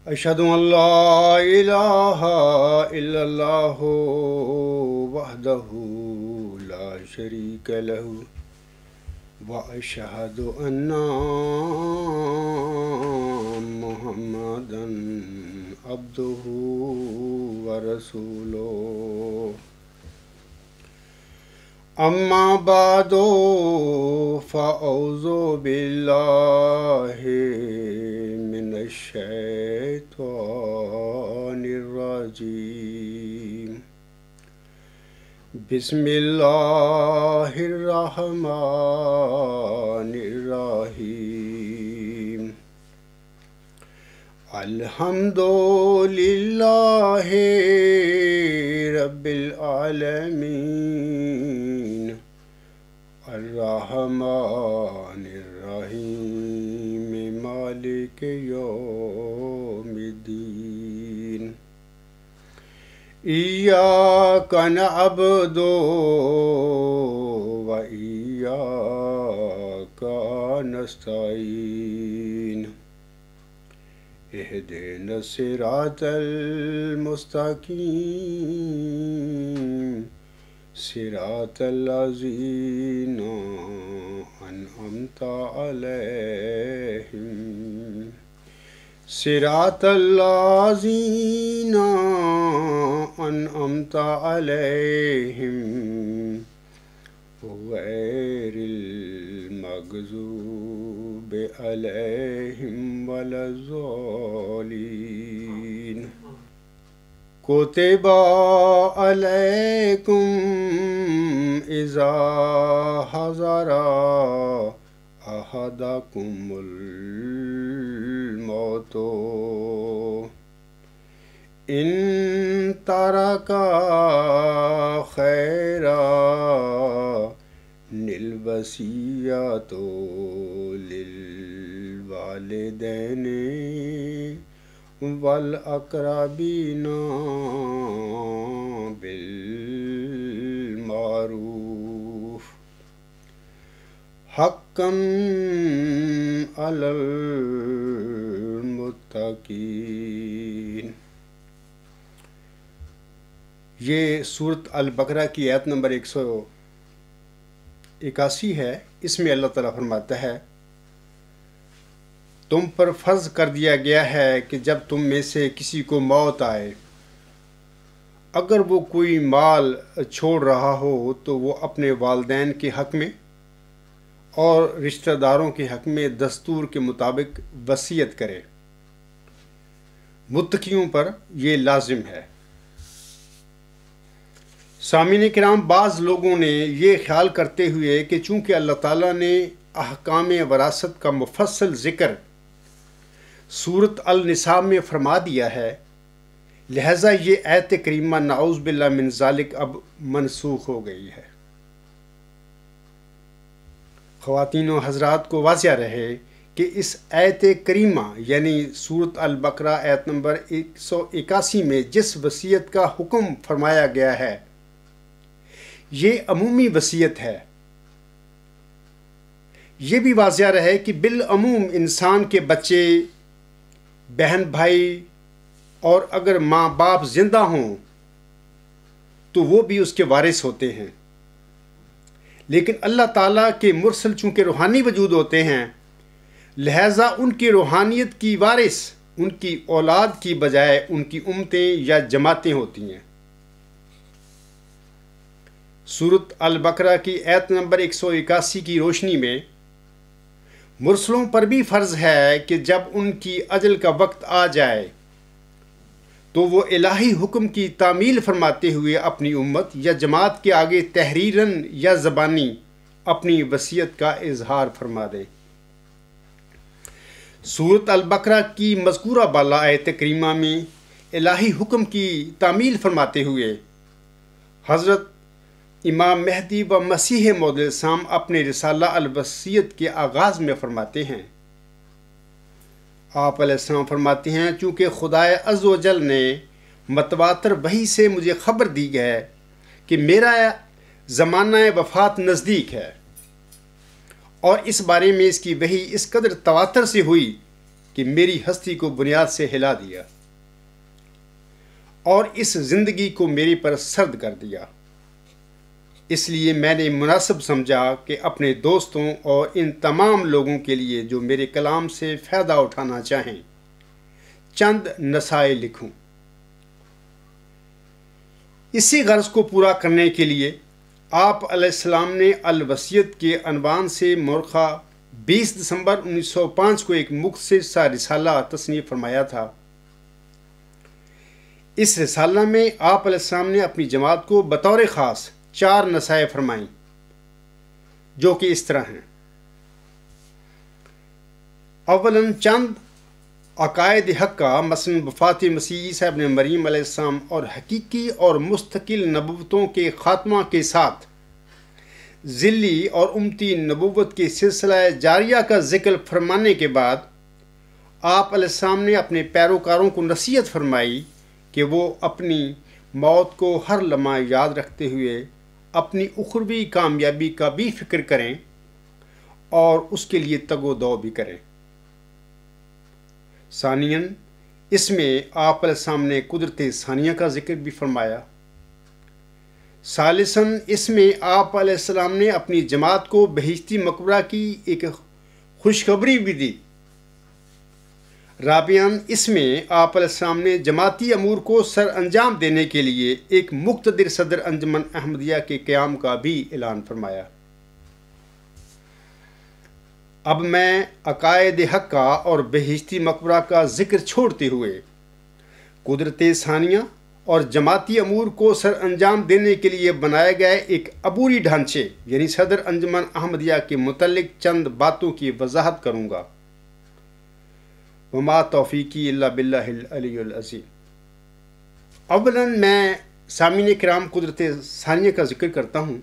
أشهد أن لا إله إلا الله وحده لا شريك له وأشهد أن محمدا عبده ورسوله أما بعد فأعوذ بالله من الشيطان الرجيم بسم الله الرحمن الرحيم الحمد لله رب العالمين الرحمن الرحيم مالك يوم الدين إياك نعبد وإياك نستعين اهدنا الصراط المستقيم صراط الذين أنعمت عليهم صراط الذين أنعمت عليهم غير المغضوب عليهم ولا الضالين كتب عليكم إذا حضر أحدكم الموت إن ترك خيرا الوصية للوالدين والأقربين بالمعروف حقا على المتقين۔ یہ سورت البقرہ کی آیت نمبر 181 ہے۔ اس میں اللہ تعالیٰ فرماتا ہے تم پر فرض کر دیا گیا ہے کہ جب تم میں سے کسی کو موت آئے، اگر وہ کوئی مال چھوڑ رہا ہو تو وہ اپنے والدین کے حق میں اور رشتہ داروں کے حق میں دستور کے مطابق وصیت کرے۔ متقیوں پر یہ لازم ہے۔ سامعین کرام، بعض لوگوں نے یہ خیال کرتے ہوئے کہ چونکہ اللہ تعالیٰ نے احکام وراثت کا مفصل ذکر سورت النساء میں فرما دیا ہے، لہٰذا یہ آیت کریمہ نعوذ باللہ من ذالک اب منسوخ ہو گئی ہے۔ خواتین و حضرات کو واضح رہے کہ اس آیت کریمہ یعنی سورت البقرہ آیت نمبر 181 میں جس وصیت کا حکم فرمایا گیا ہے یہ عمومی وصیت ہے۔ یہ بھی واضح رہے کہ بالعموم انسان کے بچے، بہن بھائی اور اگر ماں باپ زندہ ہوں تو وہ بھی اس کے وارث ہوتے ہیں، لیکن اللہ تعالیٰ کے مرسل چونکہ روحانی وجود ہوتے ہیں لہٰذا ان کی روحانیت کی وارث ان کی اولاد کی بجائے ان کی امتیں یا جماعتیں ہوتی ہیں۔ سورت البقرہ کی آیت نمبر 181 کی روشنی میں مرسلوں پر بھی فرض ہے کہ جب ان کی اجل کا وقت آ جائے تو وہ الہی حکم کی تعمیل فرماتے ہوئے اپنی امت یا جماعت کے آگے تحریراً یا زبانی اپنی وصیت کا اظہار فرما دیں۔ سورت البقرہ کی مذکورہ بالا آیت کریمہ میں الہی حکم کی تعمیل فرماتے ہوئے حضرت امام مہدی و مسیح موعود الاسلام اپنے رسالہ الوصیت کے آغاز میں فرماتے ہیں، آپ علیہ السلام فرماتے ہیں چونکہ خدائے عز و جل نے متواتر وحی سے مجھے خبر دی ہے کہ میرا زمانہ وفات نزدیک ہے، اور اس بارے میں اس کی وحی اس قدر تواتر سے ہوئی کہ میری ہستی کو بنیاد سے ہلا دیا اور اس زندگی کو میرے پر سرد کر دیا۔ اس لیے میں نے مناسب سمجھا کہ اپنے دوستوں اور ان تمام لوگوں کے لیے جو میرے کلام سے فائدہ اٹھانا چاہیں چند نصائح لکھوں۔ اسی غرض کو پورا کرنے کے لیے آپ علیہ السلام نے الوصیت کے عنوان سے مورخہ 20 دسمبر 1905 کو ایک مختصر سا رسالہ تصنیف فرمایا تھا۔ اس رسالہ میں آپ علیہ السلام نے اپنی جماعت کو بطور خاص 4 نصائح فرمائیں، جو کہ اس طرح ہیں۔ اولاً چند عقائد حق کا، مثلاً وفات مسیح عیسیٰ ابن مریم علیہ السلام اور حقیقی اور مستقل نبوتوں کے خاتمہ کے ساتھ ذلی اور امتی نبوت کے سلسلہ جاریہ کا ذکر فرمانے کے بعد آپ علیہ السلام نے اپنے پیروکاروں کو نصیحت فرمائی کہ وہ اپنی موت کو ہر لمحہ یاد رکھتے ہوئے اپنی اخروی کامیابی کا بھی فکر کریں اور اس کے لیے تگ و دو بھی کریں۔ ثانیاً اس میں آپ علیہ السلام نے قدرت ثانیہ کا ذکر بھی فرمایا۔ ثالثاً اس میں آپ علیہ السلام نے اپنی جماعت کو بہشتی مقبرہ کی ایک خوشخبری بھی دی۔ رابعاً اس میں آپ علیہ السلام نے جماعتی امور کو سر انجام دینے کے لیے ایک مقتدر صدر انجمن احمدیہ کے قیام کا بھی اعلان فرمایا۔ اب میں عقائد حق کا اور بہشتی مقبرہ کا ذکر چھوڑتے ہوئے قدرت ثانیہ اور جماعتی امور کو سر انجام دینے کے لیے بنائے گئے ایک عبوری ڈھانچے یعنی صدر انجمن احمدیہ کے متعلق چند باتوں کی وضاحت کروں گا۔ وما توفیقی الا باللہ العلی العظیم۔ اولاً میں سامعین کرام قدرت ثانیہ کا ذکر کرتا ہوں۔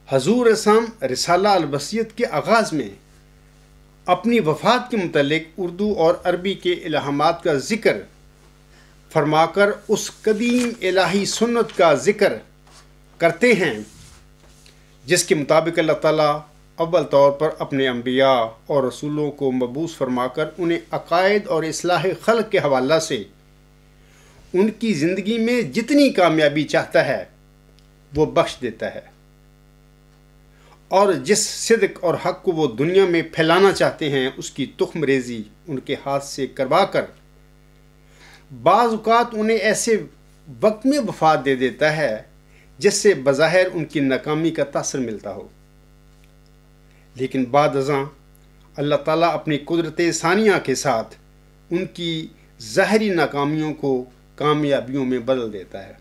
حضور اسلام رسالہ الوصیت کے آغاز میں اپنی وفات کے متعلق اردو اور عربی کے الہامات کا ذکر فرما کر اس قدیم الہی سنت کا ذکر کرتے ہیں جس کے مطابق اللہ تعالیٰ اول طور پر اپنے انبیاء اور رسولوں کو مبعوث فرما کر انہیں عقائد اور اصلاح خلق کے حوالہ سے ان کی زندگی میں جتنی کامیابی چاہتا ہے وہ بخش دیتا ہے، اور جس صدق اور حق کو وہ دنیا میں پھیلانا چاہتے ہیں اس کی تخم ریزی ان کے ہاتھ سے کروا کر بعض اوقات انہیں ایسے وقت میں وفات دے دیتا ہے جس سے بظاہر ان کی ناکامی کا تاثر ملتا ہو، لیکن بعد ازاں اللہ تعالیٰ اپنی قدرت ثانیہ کے ساتھ ان کی ظاہری ناکامیوں کو کامیابیوں میں بدل دیتا ہے۔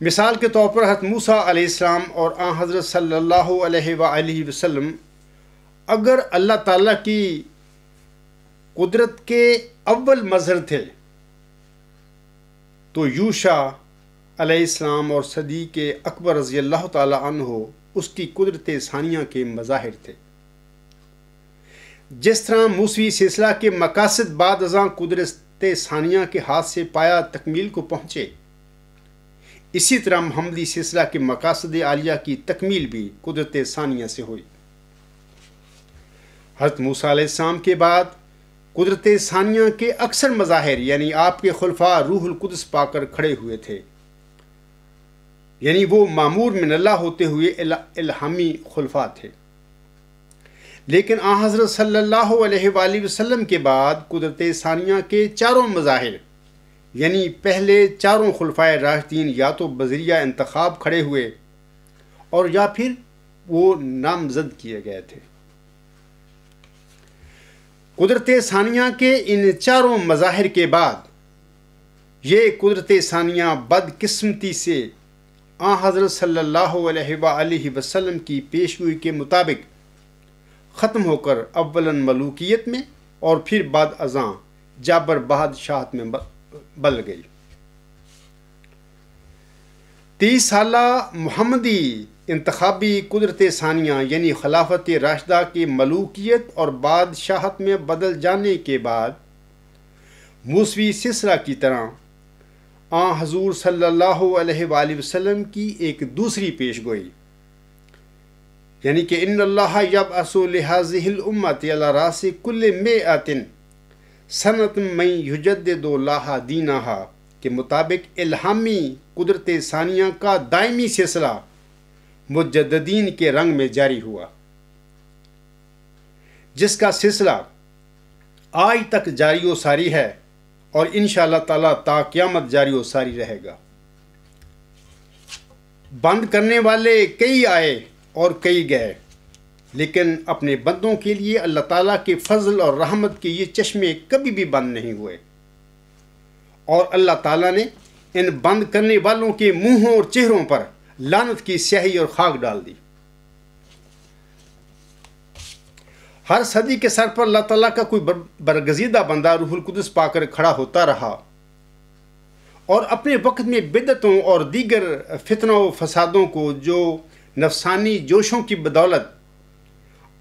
مثال کے طور پر حضرت موسیٰ علیہ السلام اور آن حضرت صلی اللہ علیہ وآلہ وسلم اگر اللہ تعالیٰ کی قدرت کے اول مظہر تھے تو یوشع علیہ السلام اور صدیق اکبر رضی اللہ تعالیٰ عنہ اس کی قدرت ثانیہ کے مظاہر تھے۔ جس طرح موسوی سلسلہ کے مقاصد بعد ازاں قدرت ثانیہ کے ہاتھ سے پایا تکمیل کو پہنچے، اسی طرح محمدی سلسلہ کے مقاصد عالیہ کی تکمیل بھی قدرت ثانیہ سے ہوئی۔ حضرت موسیٰ علیہ السلام کے بعد قدرت ثانیہ کے اکثر مظاہر یعنی آپ کے خلفاء روح القدس پا کر کھڑے ہوئے تھے، یعنی وہ معمور من اللہ ہوتے ہوئے الہامی خلفاء تھے۔ لیکن آن حضرت صلی اللہ علیہ وآلہ وسلم کے بعد قدرت ثانیہ کے چاروں مظاہر یعنی پہلے چاروں خلفائے راشدین یا تو بذریعہ انتخاب کھڑے ہوئے اور یا پھر وہ نامزد کیے گئے تھے۔ قدرت ثانیہ کے ان چاروں مظاہر کے بعد یہ قدرت ثانیہ بدقسمتی سے آن حضرت صلی اللہ علیہ وآلہ وسلم کی پیشگوئی کے مطابق ختم ہو کر اولاً ملوکیت میں اور پھر بعد ازاں جابر بادشاہت میں بدل گئی۔ 30 سالہ محمدی انتخابی قدرت ثانیہ یعنی خلافت راشدہ کی ملوکیت اور بادشاہت میں بدل جانے کے بعد موسوی سلسلہ کی طرح آن حضور صلی اللہ علیہ وآلہ وسلم کی ایک دوسری پیش گوئی یعنی کہ ان اللہ یبعث لہذہ الامۃ علی راس کل مئۃ سنۃ من یجدد لہا دینہا کے مطابق الہامی قدرت ثانیہ کا دائمی سلسلہ مجددین کے رنگ میں جاری ہوا، جس کا سلسلہ آج تک جاری و ساری ہے اور انشاءاللہ تعالیٰ تا قیامت جاری و ساری رہے گا۔ بند کرنے والے کئی آئے اور کئی گئے، لیکن اپنے بندوں کے لیے اللہ تعالیٰ کے فضل اور رحمت کے یہ چشمے کبھی بھی بند نہیں ہوئے، اور اللہ تعالیٰ نے ان بند کرنے والوں کے منہوں اور چہروں پر لعنت کی سیاہی اور خاک ڈال دی۔ ہر صدی کے سر پر اللہ تعالیٰ کا کوئی برگزیدہ بندہ روح القدس پا کر کھڑا ہوتا رہا اور اپنے وقت میں بدعتوں اور دیگر فتنوں و فسادوں کو جو نفسانی جوشوں کی بدولت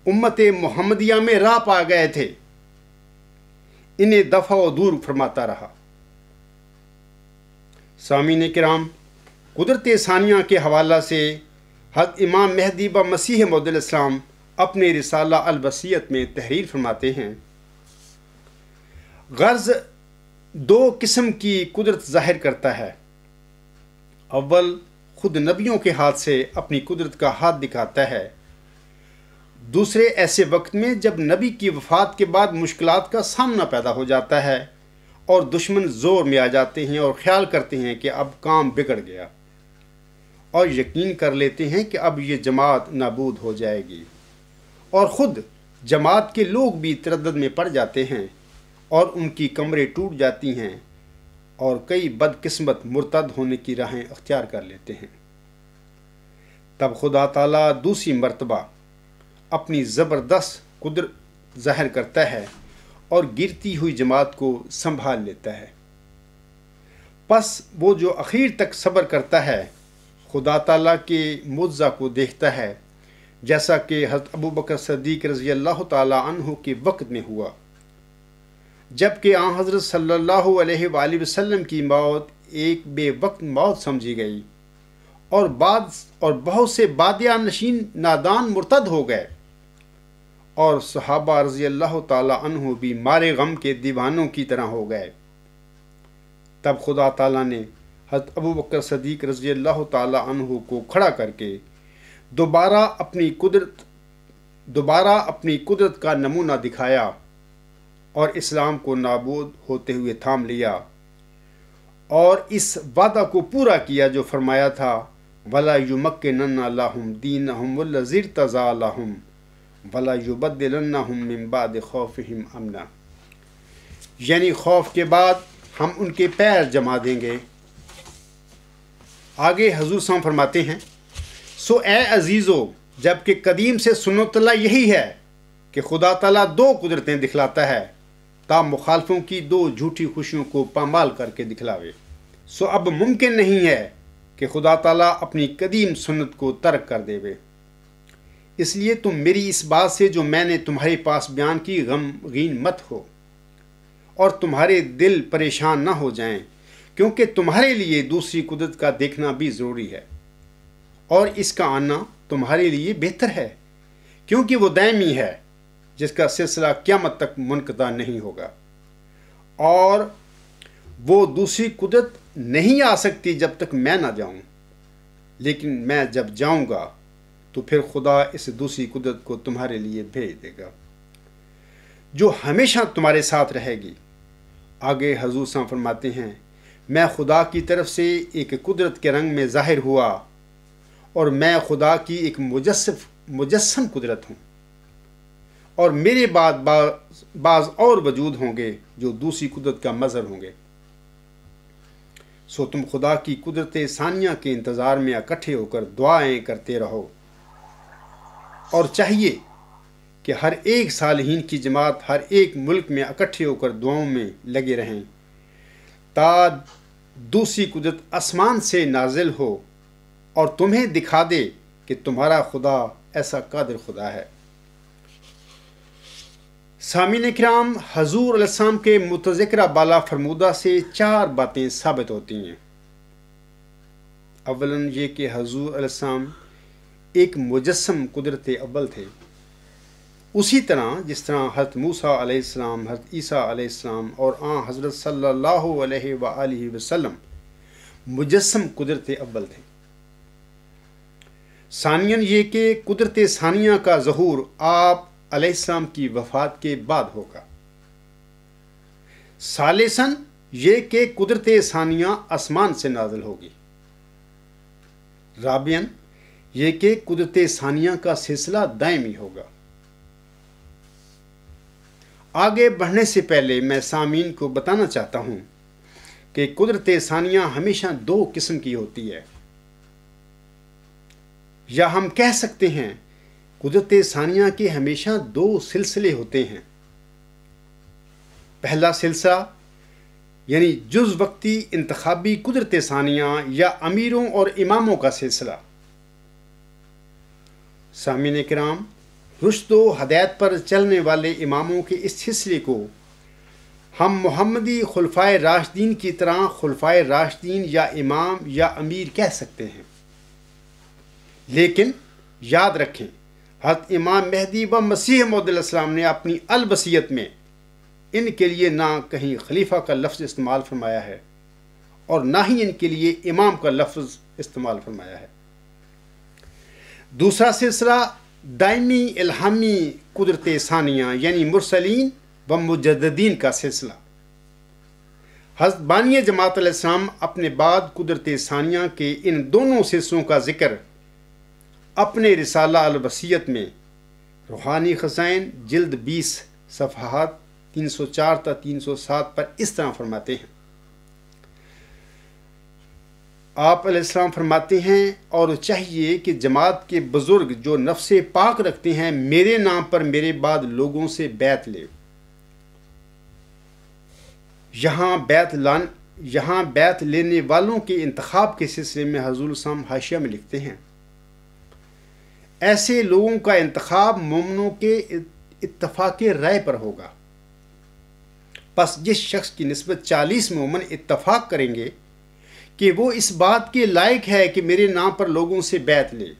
امت محمدیہ میں راہ پا گئے تھے، انہیں دفع و دور فرماتا رہا۔ سامعین کرام، قدرت ثانیہ کے حوالہ سے حضرت امام مہدی و مسیح موعود الاسلام اپنے رسالہ الوصیت میں تحریر فرماتے ہیں، غرض دو قسم کی قدرت ظاہر کرتا ہے۔ اول خود نبیوں کے ہاتھ سے اپنی قدرت کا ہاتھ دکھاتا ہے، دوسرے ایسے وقت میں جب نبی کی وفات کے بعد مشکلات کا سامنا پیدا ہو جاتا ہے اور دشمن زور میں آ جاتے ہیں اور خیال کرتے ہیں کہ اب کام بگڑ گیا، اور یقین کر لیتے ہیں کہ اب یہ جماعت نابود ہو جائے گی، اور خود جماعت کے لوگ بھی تردد میں پڑ جاتے ہیں اور ان کی کمریں ٹوٹ جاتی ہیں اور کئی بدقسمت مرتد ہونے کی راہیں اختیار کر لیتے ہیں۔ تب خدا تعالیٰ دوسری مرتبہ اپنی زبردست قدرت ظاہر کرتا ہے اور گرتی ہوئی جماعت کو سنبھال لیتا ہے۔ پس وہ جو اخیر تک صبر کرتا ہے خدا تعالیٰ کے معجزہ کو دیکھتا ہے، جیسا کہ حضرت ابوبکر صدیق رضی اللہ تعالیٰ عنہ کے وقت میں ہوا، جبکہ آن حضرت صلی اللہ علیہ وآلہ وسلم کی موت ایک بے وقت موت سمجھی گئی اور بہت سے بادیہ نشین نادان مرتد ہو گئے، اور صحابہ رضی اللہ تعالیٰ عنہ بھی مارے غم کے دیوانوں کی طرح ہو گئے۔ تب خدا تعالیٰ نے حضرت ابوبکر صدیق رضی اللہ تعالیٰ عنہ کو کھڑا کر کے دوبارہ اپنی قدرت کا نمونہ دکھایا اور اسلام کو نابود ہوتے ہوئے تھام لیا، اور اس وعدہ کو پورا کیا جو فرمایا تھا وَلَا يُمَكِّنَنَّ لَهُمْ دِينَهُمْ الَّذِي ارْتَضَىٰ لَهُمْ وَلَا يُبَدِّلَنَّهُمْ مِن بَعْدِ خَوْفِهِمْ أَمْنًا، یعنی خوف کے بعد ہم ان کے پیر جما دیں گے۔ آگے حضور صاحب فرماتے ہیں، سو اے عزیزو، جبکہ قدیم سے سنت اللہ یہی ہے کہ خدا تعالیٰ دو قدرتیں دکھلاتا ہے تا مخالفوں کی دو جھوٹی خوشیوں کو پامال کر کے دکھلاوے، سو اب ممکن نہیں ہے کہ خدا تعالیٰ اپنی قدیم سنت کو ترک کر دے وے۔ اس لیے تم میری اس بات سے جو میں نے تمہارے پاس بیان کی غمگین مت ہو اور تمہارے دل پریشان نہ ہو جائیں، کیونکہ تمہارے لیے دوسری قدرت کا دیکھنا بھی ضروری ہے، اور اس کا آنا تمہارے لیے بہتر ہے، کیونکہ وہ دائمی ہے جس کا سلسلہ قیامت تک منقطع نہیں ہوگا، اور وہ دوسری قدرت نہیں آ سکتی جب تک میں نہ جاؤں، لیکن میں جب جاؤں گا تو پھر خدا اس دوسری قدرت کو تمہارے لیے بھیج دے گا جو ہمیشہ تمہارے ساتھ رہے گی۔ آگے حضور صلی اللہ علیہ وسلم فرماتے ہیں، میں خدا کی طرف سے ایک قدرت کے رنگ میں ظاہر ہوا، اور میں خدا کی ایک مجسم قدرت ہوں، اور میرے بعد بعض اور وجود ہوں گے جو دوسری قدرت کا مظہر ہوں گے۔ سو تم خدا کی قدرت ثانیہ کے انتظار میں اکٹھے ہو کر دعائیں کرتے رہو، اور چاہیے کہ ہر ایک صالحین کی جماعت ہر ایک ملک میں اکٹھے ہو کر دعاؤں میں لگے رہیں تا دوسری قدرت آسمان سے نازل ہو اور تمہیں دکھا دے کہ تمہارا خدا ایسا قادر خدا ہے۔ سامعین کرام، حضور علیہ السلام کے متذکرہ بالا فرمودہ سے 4 باتیں ثابت ہوتی ہیں۔ اولاً یہ کہ حضور علیہ السلام ایک مجسم قدرت اول تھے، اسی طرح جس طرح حضرت موسیٰ علیہ السلام، حضرت عیسیٰ علیہ السلام اور حضرت صلی اللہ علیہ وآلہ وسلم مجسم قدرت اول تھے۔ ثانیاً یہ کہ قدرت ثانیہ کا ظہور آپ علیہ السلام کی وفات کے بعد ہوگا۔ ثالثاً یہ کہ قدرت ثانیہ آسمان سے نازل ہوگی۔ رابعاً یہ کہ قدرت ثانیہ کا سلسلہ دائمی ہوگا۔ آگے بڑھنے سے پہلے میں سامعین کو بتانا چاہتا ہوں کہ قدرت ثانیہ ہمیشہ دو قسم کی ہوتی ہے، یا ہم کہہ سکتے ہیں قدرت ثانیہ کے ہمیشہ دو سلسلے ہوتے ہیں۔ پہلا سلسلہ یعنی جز وقتی انتخابی قدرت ثانیہ یا امیروں اور اماموں کا سلسلہ۔ سامعین کرام، رشد و ہدایت پر چلنے والے اماموں کے اس سلسلے کو ہم محمدی خلفائے راشدین کی طرح خلفائے راشدین یا امام یا امیر کہہ سکتے ہیں، لیکن یاد رکھیں حضرت امام مہدی و مسیح موعود علیہ السلام نے اپنی الوصیت میں ان کے لیے نہ کہیں خلیفہ کا لفظ استعمال فرمایا ہے اور نہ ہی ان کے لیے امام کا لفظ استعمال فرمایا ہے۔ دوسرا سلسلہ دائمی الہامی قدرت ثانیہ یعنی مرسلین و مجددین کا سلسلہ۔ حضرت بانی جماعت علیہ السلام اپنے بعد قدرت ثانیہ کے ان دونوں سلسلوں کا ذکر اپنے رسالہ الوصیت میں روحانی خزائن جلد 20 صفحات 304 تا 307 پر اس طرح فرماتے ہیں۔ آپ علیہ السلام فرماتے ہیں، اور چاہیے کہ جماعت کے بزرگ جو نفس پاک رکھتے ہیں میرے نام پر میرے بعد لوگوں سے بیعت لے۔ یہاں بیعت لینے والوں کے انتخاب کے سلسلے میں حضور السلام حاشیہ میں لکھتے ہیں، ایسے لوگوں کا انتخاب مومنوں کے اتفاق رائے پر ہوگا۔ پس جس شخص کی نسبت 40 مومن اتفاق کریں گے کہ وہ اس بات کے لائق ہے کہ میرے نام پر لوگوں سے بیعت لے،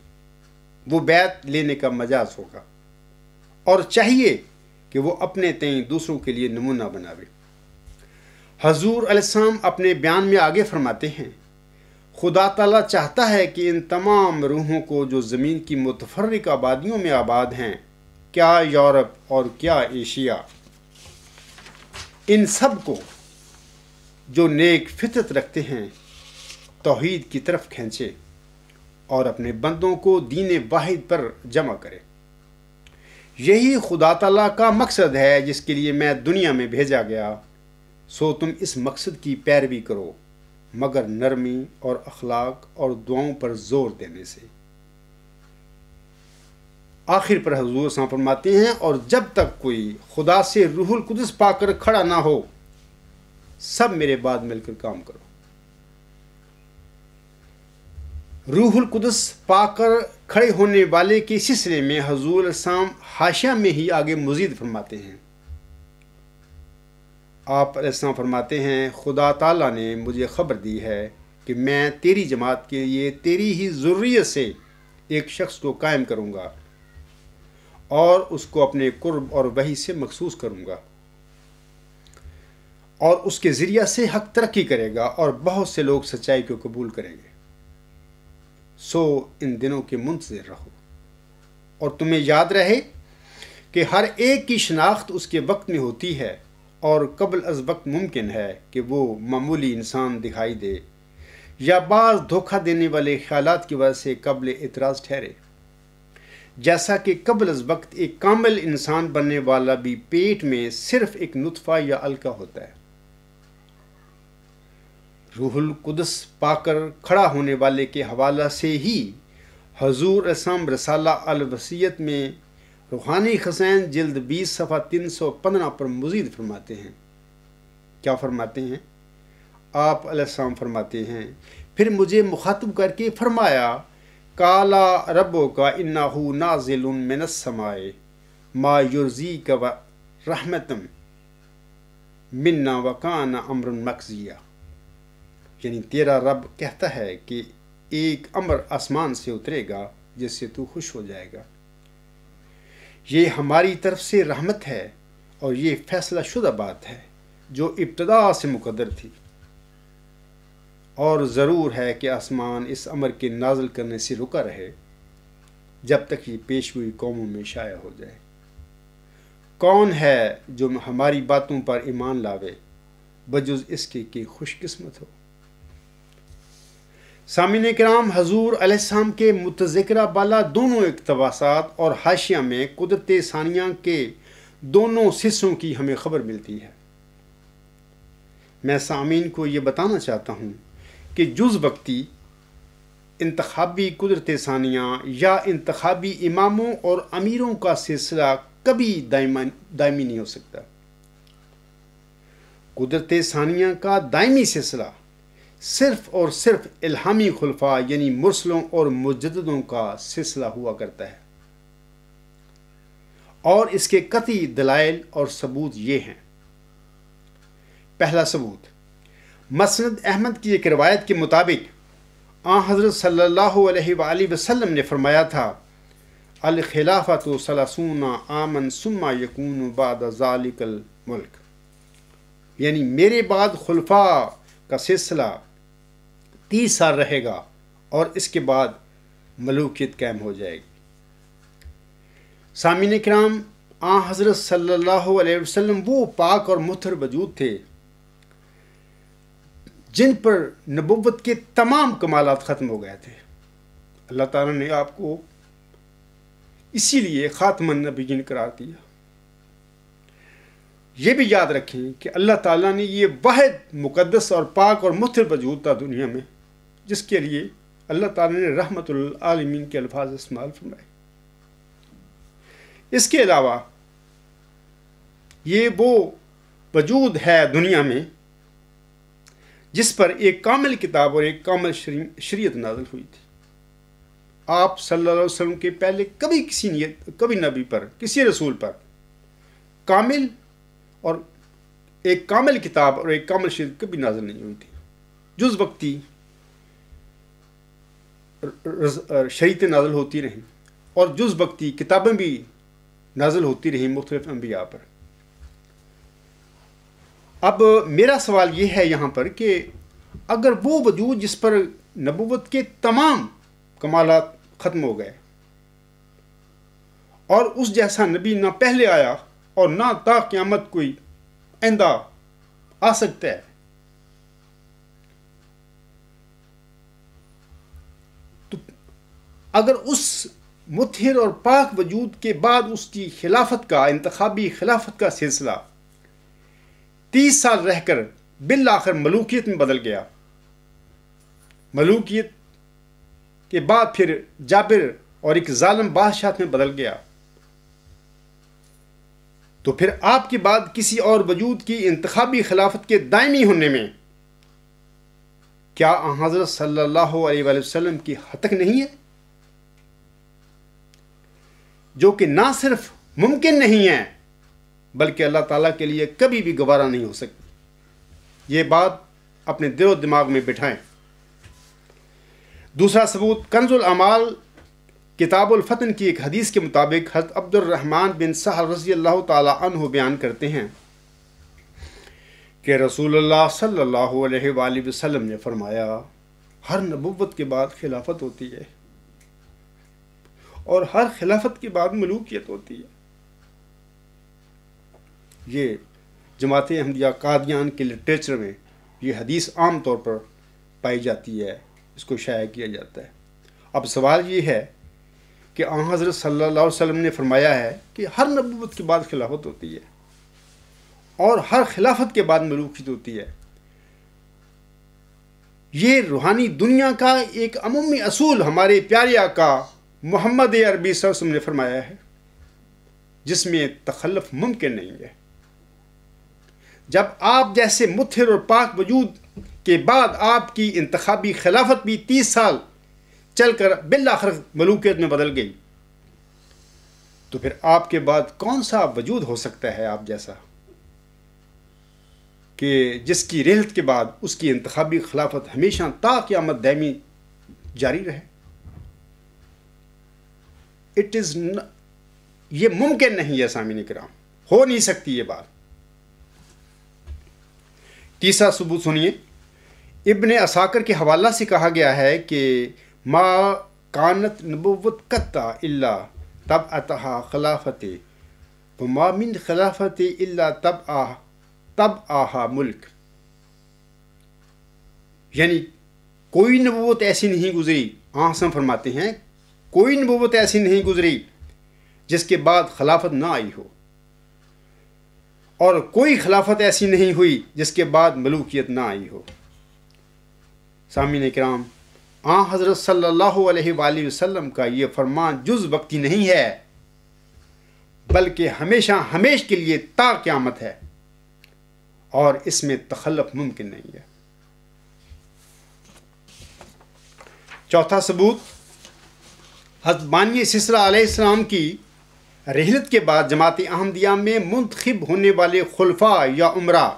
وہ بیعت لینے کا مجاز ہوگا، اور چاہیے کہ وہ اپنے تئیں دوسروں کے لیے نمونہ بناوے۔ حضور علیہ السلام اپنے بیان میں آگے فرماتے ہیں، خدا تعالیٰ چاہتا ہے کہ ان تمام روحوں کو جو زمین کی متفرق آبادیوں میں آباد ہیں، کیا یورپ اور کیا ایشیا، ان سب کو جو نیک فطرت رکھتے ہیں توحید کی طرف کھینچے اور اپنے بندوں کو دین واحد پر جمع کرے۔ یہی خدا تعالیٰ کا مقصد ہے جس کے لیے میں دنیا میں بھیجا گیا، سو تم اس مقصد کی پیروی کرو مگر نرمی اور اخلاق اور دعاؤں پر زور دینے سے۔ آخر پر حضور صلی اللہ علیہ وسلم فرماتے ہیں، اور جب تک کوئی خدا سے روح القدس پا کر کھڑا نہ ہو، سب میرے بعد مل کر کام کرو۔ روح القدس پا کر کھڑے ہونے والے کے سلسلے میں حضور علیہ السلام حاشیہ میں ہی آگے مزید فرماتے ہیں۔ آپ علیہ السلام فرماتے ہیں، خدا تعالیٰ نے مجھے خبر دی ہے کہ میں تیری جماعت کے لیے تیری ہی ذریت سے ایک شخص کو قائم کروں گا اور اس کو اپنے قرب اور وحی سے مخصوص کروں گا، اور اس کے ذریعہ سے حق ترقی کرے گا اور بہت سے لوگ سچائی کو قبول کریں گے۔ سو ان دنوں کے منتظر رہو، اور تمہیں یاد رہے کہ ہر ایک کی شناخت اس کے وقت میں ہوتی ہے، اور قبل از وقت ممکن ہے کہ وہ معمولی انسان دکھائی دے یا بعض دھوکہ دینے والے خیالات کی وجہ سے قابل اعتراض ٹھہرے، جیسا کہ قبل از وقت ایک کامل انسان بننے والا بھی پیٹ میں صرف ایک نطفہ یا علقہ ہوتا ہے۔ روح القدس پا کر کھڑا ہونے والے کے حوالہ سے ہی حضور علیہ السلام رسالہ الوصیت میں روحانی خزائن جلد 20 صفحہ 315 پر مزید فرماتے ہیں۔ کیا فرماتے ہیں؟ آپ علیہ السلام فرماتے ہیں، پھر مجھے مخاطب کر کے فرمایا، کالا ربو کا انہو نازل من السماء ما یرزی کا رحمتم منا وکان امر مقضیہ، یعنی تیرا رب کہتا ہے کہ ایک امر آسمان سے اترے گا جس سے تو خوش ہو جائے گا۔ یہ ہماری طرف سے رحمت ہے اور یہ فیصلہ شدہ بات ہے جو ابتدا سے مقدر تھی، اور ضرور ہے کہ آسمان اس امر کے نازل کرنے سے رکا رہے جب تک یہ پیش ہوئی قوموں میں شائع ہو جائے۔ کون ہے جو ہماری باتوں پر ایمان لاوے بجز اس کے کہ خوش قسمت ہو۔ سامعین کرام، حضور علیہ السلام کے متذکرہ بالا دونوں اقتباسات اور حاشیہ میں قدرت ثانیہ کے دونوں حصوں کی ہمیں خبر ملتی ہے۔ میں سامعین کو یہ بتانا چاہتا ہوں کہ جز وقتی انتخابی قدرت ثانیہ یا انتخابی اماموں اور امیروں کا سلسلہ کبھی دائمی نہیں ہو سکتا۔ قدرت ثانیہ کا دائمی سلسلہ صرف اور صرف الہامی خلفاء یعنی مرسلوں اور مجددوں کا سلسلہ ہوا کرتا ہے، اور اس کے قطعی دلائل اور ثبوت یہ ہیں۔ پہلا ثبوت، مسند احمد کی ایک روایت کے مطابق حضرت صلی اللہ علیہ وآلہ وسلم نے فرمایا تھا، الخلافۃ 30 عاماً ثم یکون بعد ذالک الملک، یعنی میرے بعد خلفاء کا سلسلہ 30 سال رہے گا اور اس کے بعد ملوکیت قائم ہو جائے گی۔ سامعین کرام، حضرت صلی اللہ علیہ وسلم وہ پاک اور مطہر وجود تھے جن پر نبوت کے تمام کمالات ختم ہو گئے تھے۔ اللہ تعالیٰ نے آپ کو اسی لیے خاتم النبیین قرار دیا۔ یہ بھی یاد رکھیں کہ اللہ تعالیٰ نے یہ واحد مقدس اور پاک اور مطہر وجود تھا دنیا میں جس کے لیے اللہ تعالیٰ نے رحمت للعالمین کے الفاظ استعمال فرمائے۔ اس کے علاوہ یہ وہ وجود ہے دنیا میں جس پر ایک کامل کتاب اور ایک کامل شریعت نازل ہوئی تھی۔ آپ صلی اللہ علیہ وسلم کے پہلے کبھی نبی پر، کسی رسول پر کامل اور ایک کامل کتاب اور ایک کامل شریعت کبھی نازل نہیں ہوئی تھی۔ جز وقتی شریعتیں نازل ہوتی رہیں اور جز وقتی کتابیں بھی نازل ہوتی رہیں مختلف انبیاء پر۔ اب میرا سوال یہ ہے یہاں پر کہ اگر وہ وجود جس پر نبوت کے تمام کمالات ختم ہو گئے اور اس جیسا نبی نہ پہلے آیا اور نہ تا قیامت کوئی آئندہ آ سکتا ہے، تو اگر اس مطہر اور پاک وجود کے بعد اس کی خلافت کا، انتخابی خلافت کا سلسلہ 30 سال رہ کر بالآخر ملوکیت میں بدل گیا، ملوکیت کے بعد پھر جابر اور ایک ظالم بادشاہ میں بدل گیا، تو پھر آپ کے بعد کسی اور وجود کی انتخابی خلافت کے دائمی ہونے میں کیا حضرت صلی اللہ علیہ وآلہ وسلم کی حد تک نہیں ہے؟ جو کہ نہ صرف ممکن نہیں ہے بلکہ اللہ تعالیٰ کے لیے کبھی بھی گوارا نہیں ہو سکتی۔ یہ بات اپنے دل و دماغ میں بٹھائیں۔ دوسرا ثبوت، کنز الاعمال کتاب الفتن کی ایک حدیث کے مطابق حضرت عبد الرحمن بن سہل رضی اللہ تعالی عنہ بیان کرتے ہیں کہ رسول اللہ صلی اللہ علیہ وآلہ وسلم نے فرمایا، ہر نبوت کے بعد خلافت ہوتی ہے اور ہر خلافت کے بعد ملوکیت ہوتی ہے۔ یہ جماعت احمدیہ قادیان کے لٹریچر میں یہ حدیث عام طور پر پائی جاتی ہے، اس کو شائع کیا جاتا ہے۔ اب سوال یہ ہے کہ حضرت صلی اللہ علیہ وسلم نے فرمایا ہے کہ ہر نبوت کے بعد خلافت ہوتی ہے اور ہر خلافت کے بعد ملوکیت ہوتی ہے۔ یہ روحانی دنیا کا ایک عمومی اصول ہمارے پیارے آقا محمد عربی صلی اللہ علیہ وسلم نے فرمایا ہے، جس میں تخلف ممکن نہیں ہے۔ جب آپ جیسے مطہر اور پاک وجود کے بعد آپ کی انتخابی خلافت بھی 30 سال چل کر بالآخر ملوکیت میں بدل گئی، تو پھر آپ کے بعد کون سا وجود ہو سکتا ہے آپ جیسا کہ جس کی رحلت کے بعد اس کی انتخابی خلافت ہمیشہ تا قیامت دائمی جاری رہے؟ یہ ممکن نہیں ہے سامعین کرام، ہو نہیں سکتی یہ بات۔ تیسرا ثبوت سنیے، ابن عساکر کے حوالہ سے کہا گیا ہے کہ ما کانت نبوت قطع الا تب اتہا خلافت وما من خلافت الا تب آہا ملک، یعنی کوئی نبوت ایسی نہیں گزری، حسن فرماتے ہیں کوئی نبوت ایسی نہیں گزری جس کے بعد خلافت نہ آئی ہو، اور کوئی خلافت ایسی نہیں ہوئی جس کے بعد ملوکیت نہ آئی ہو۔ سامعین کرام، حضرت صلی اللہ علیہ وآلہ وسلم کا یہ فرمان جز وقتی نہیں ہے بلکہ ہمیشہ ہمیش کے لیے تا قیامت ہے، اور اس میں تخلف ممکن نہیں ہے۔ چوتھا ثبوت، حضرت بانی سلسلہ علیہ السلام کی رحلت کے بعد جماعت احمدیہ میں منتخب ہونے والے خلفاء یا امراء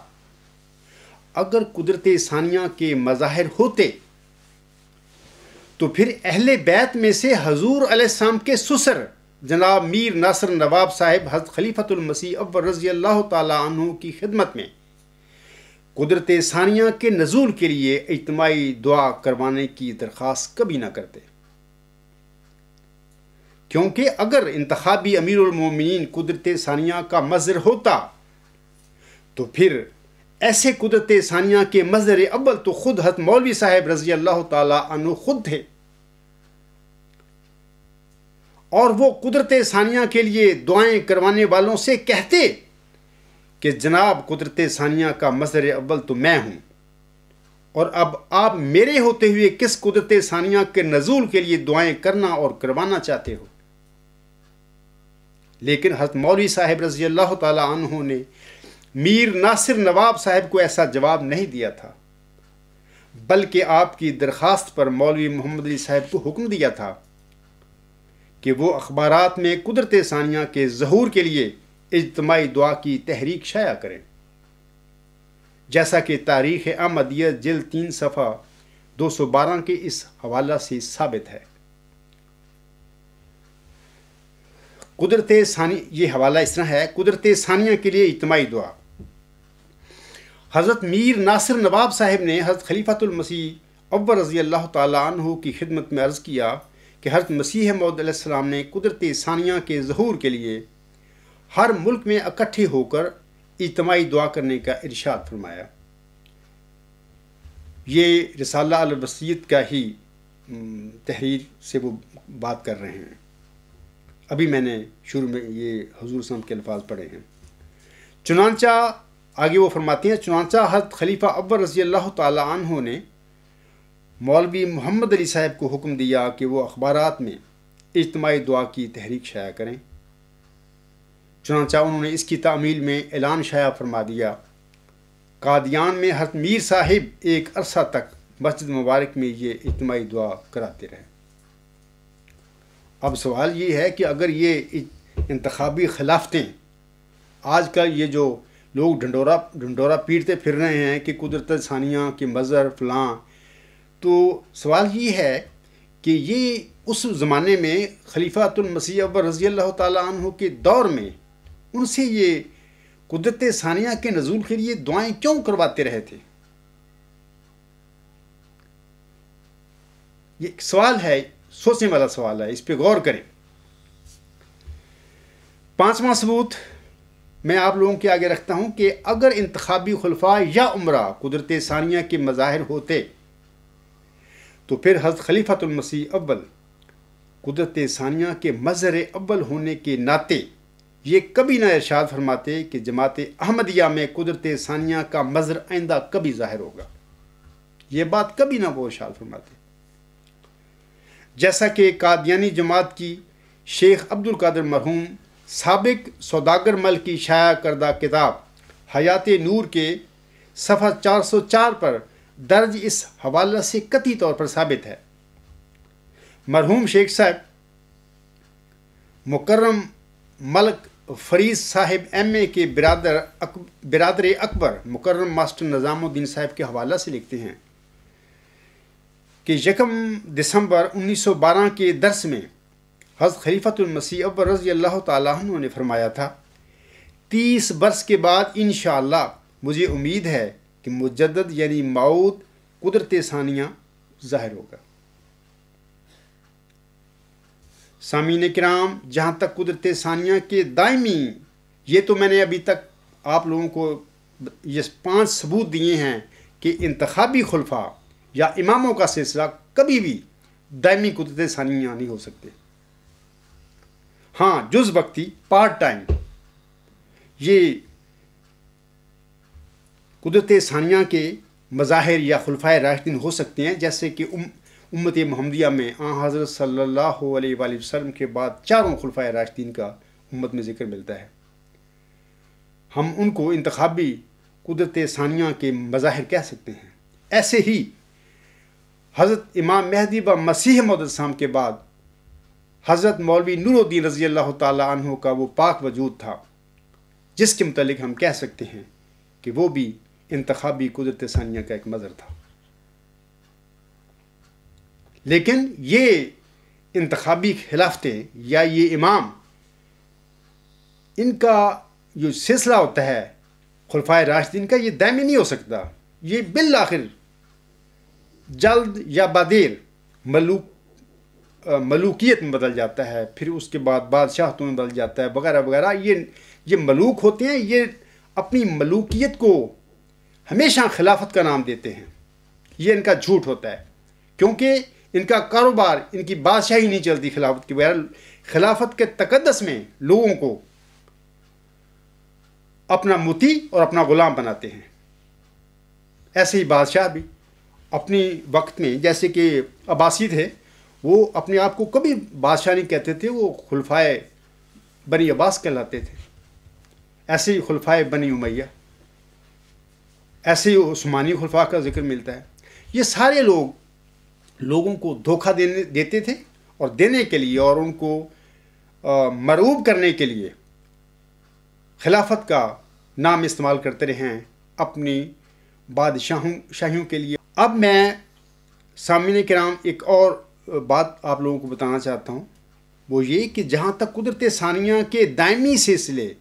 اگر قدرت ثانیہ کے مظاہر ہوتے تو پھر اہل بیت میں سے حضور علیہ السلام کے سسر جناب میر ناصر نواب صاحب حضرت خلیفۃ المسیح اول رضی اللہ تعالی عنہ کی خدمت میں قدرت ثانیہ کے نزول کے لیے اجتماعی دعا کروانے کی درخواست کبھی نہ کرتے، کیونکہ اگر انتخابی امیر المومنین قدرت ثانیہ کا مظہر ہوتا تو پھر ایسے قدرت ثانیہ کے مظہر اول تو خود حضرت مولوی صاحب رضی اللہ تعالی عنہ خود تھے، اور وہ قدرت ثانیہ کے لیے دعائیں کروانے والوں سے کہتے کہ جناب قدرت ثانیہ کا مظہر اول تو میں ہوں، اور اب آپ میرے ہوتے ہوئے کس قدرت ثانیہ کے نزول کے لیے دعائیں کرنا اور کروانا چاہتے ہو؟ لیکن حضرت مولوی صاحب رضی اللہ تعالی عنہ نے میر ناصر نواب صاحب کو ایسا جواب نہیں دیا تھا، بلکہ آپ کی درخواست پر مولوی محمد علی صاحب کو حکم دیا تھا کہ وہ اخبارات میں قدرت ثانیہ کے ظہور کے لیے اجتماعی دعا کی تحریک شائع کریں، جیسا کہ تاریخ احمدیہ جلد 3 صفحہ 212 کے اس حوالہ سے ثابت ہے۔ قدرت ثانیہ، یہ حوالہ اس طرح ہے، قدرت ثانیہ کے لیے اجتماعی دعا۔ حضرت میر ناصر نواب صاحب نے حضرت خلیفۃ المسیح اول رضی اللہ تعالی عنہ کی خدمت میں عرض کیا کہ حضرت مسیح موعود علیہ السلام نے قدرت ثانیہ کے ظہور کے لیے ہر ملک میں اکٹھے ہو کر اجتماعی دعا کرنے کا ارشاد فرمایا۔ یہ رسالہ الوصیت کا ہی تحریر سے وہ بات کر رہے ہیں، ابھی میں نے شروع میں یہ حضور صلی اللہ علیہ وسلم کے الفاظ پڑھے ہیں۔ چنانچہ آگے وہ فرماتے ہیں، چنانچہ حضرت خلیفہ اول رضی اللہ تعالی عنہ نے مولوی محمد علی صاحب کو حکم دیا کہ وہ اخبارات میں اجتماعی دعا کی تحریک شائع کریں۔ چنانچہ انہوں نے اس کی تعمیل میں اعلان شائع فرما دیا۔ قادیان میں حضرت میر صاحب ایک عرصہ تک مسجد مبارک میں یہ اجتماعی دعا کراتے رہے۔ اب سوال یہ ہے کہ اگر یہ انتخابی خلافتیں، آج کل یہ جو لوگ ڈھنڈورا پیٹتے پھر رہے ہیں کہ قدرت ثانیہ کے مظہر فلاں، تو سوال یہ ہے کہ یہ اس زمانے میں خلیفۃ المسیح اول رضی اللہ تعالی عنہ کے دور میں ان سے یہ قدرت ثانیہ کے نزول کے لیے دعائیں کیوں کرواتے رہے تھے؟ یہ سوال ہے، سوچنے والا سوال ہے، اس پہ غور کریں۔ 5واں ثبوت میں آپ لوگوں کے آگے رکھتا ہوں کہ اگر انتخابی خلفاء یا امراء قدرت ثانیہ کے مظاہر ہوتے تو پھر حضرت خلیفۃ المسیح اول قدرت ثانیہ کے مظہر اول ہونے کے ناطے یہ کبھی نہ ارشاد فرماتے کہ جماعت احمدیہ میں قدرت ثانیہ کا مظہر آئندہ کبھی ظاہر ہوگا، یہ بات کبھی نہ وہ ارشاد فرماتے۔ جیسا کہ قادیانی جماعت کی شیخ عبد القادر مرحوم سابق سوداگر مل کی شائع کردہ کتاب حیات نور کے صفحہ 404 پر درج اس حوالہ سے قطعی طور پر ثابت ہے۔ مرحوم شیخ صاحب مکرم ملک فریض صاحب ایم اے کے برادر اکبر مکرم ماسٹر نظام الدین صاحب کے حوالہ سے لکھتے ہیں کہ 1 دسمبر 1912 کے درس میں حضرت خلیفۃ المسیح اول رضی اللہ تعالیٰ عنہ نے فرمایا تھا 30 برس کے بعد انشاءاللہ مجھے امید ہے کہ مجدد یعنی موعود قدرت ثانیہ ظاہر ہوگا۔ سامعین کرام، جہاں تک قدرت ثانیہ کے دائمی، یہ تو میں نے ابھی تک آپ لوگوں کو یہ 5 ثبوت دیے ہیں کہ انتخابی خلفاء یا اماموں کا سلسلہ کبھی بھی دائمی قدرت ثانیہ نہیں ہو سکتے۔ ہاں، جز وقتی پارٹ ٹائم یہ قدرت ثانیہ کے مظاہر یا خلفائے راشدین ہو سکتے ہیں، جیسے کہ امت محمدیہ میں حضرت صلی اللہ علیہ وآلہ وسلم کے بعد 4 خلفائے راشدین کا امت میں ذکر ملتا ہے۔ ہم ان کو انتخابی قدرت ثانیہ کے مظاہر کہہ سکتے ہیں۔ ایسے ہی حضرت امام مہدی و مسیح موعود السلام کے بعد حضرت مولوی نور الدین رضی اللہ تعالیٰ عنہ کا وہ پاک وجود تھا، جس کے متعلق ہم کہہ سکتے ہیں کہ وہ بھی انتخابی قدرت ثانیہ کا ایک مظہر تھا۔ لیکن یہ انتخابی خلافتیں یا یہ امام، ان کا جو سلسلہ ہوتا ہے خلفائے راشدین کا، یہ دائمی نہیں ہو سکتا۔ یہ بالآخر جلد یا بدیر ملوکیت میں بدل جاتا ہے، پھر اس کے بعد بادشاہتوں میں بدل جاتا ہے وغیرہ وغیرہ۔ یہ ملوک ہوتے ہیں، یہ اپنی ملوکیت کو ہمیشہ خلافت کا نام دیتے ہیں۔ یہ ان کا جھوٹ ہوتا ہے، کیونکہ ان کا کاروبار، ان کی بادشاہی نہیں چلتی خلافت کے بغیر۔ خلافت کے تقدس میں لوگوں کو اپنا مطیع اور اپنا غلام بناتے ہیں۔ ایسے ہی بادشاہ بھی اپنی وقت میں، جیسے کہ عباسی تھے، وہ اپنے آپ کو کبھی بادشاہ نہیں کہتے تھے، وہ خلفائے بنی عباس کہلاتے تھے۔ ایسے ہی خلفائے بنی امیہ، ایسے ہی عثمانی خلفاء کا ذکر ملتا ہے۔ یہ سارے لوگوں کو دھوکہ دیتے تھے، اور دینے کے لیے اور ان کو مرعوب کرنے کے لیے خلافت کا نام استعمال کرتے رہے ہیں اپنی بادشاہیوں کے لیے۔ اب میں سامعین کرام ایک اور بات آپ لوگوں کو بتانا چاہتا ہوں، وہ یہ کہ جہاں تک قدرت ثانیہ کے دائمی سلسلے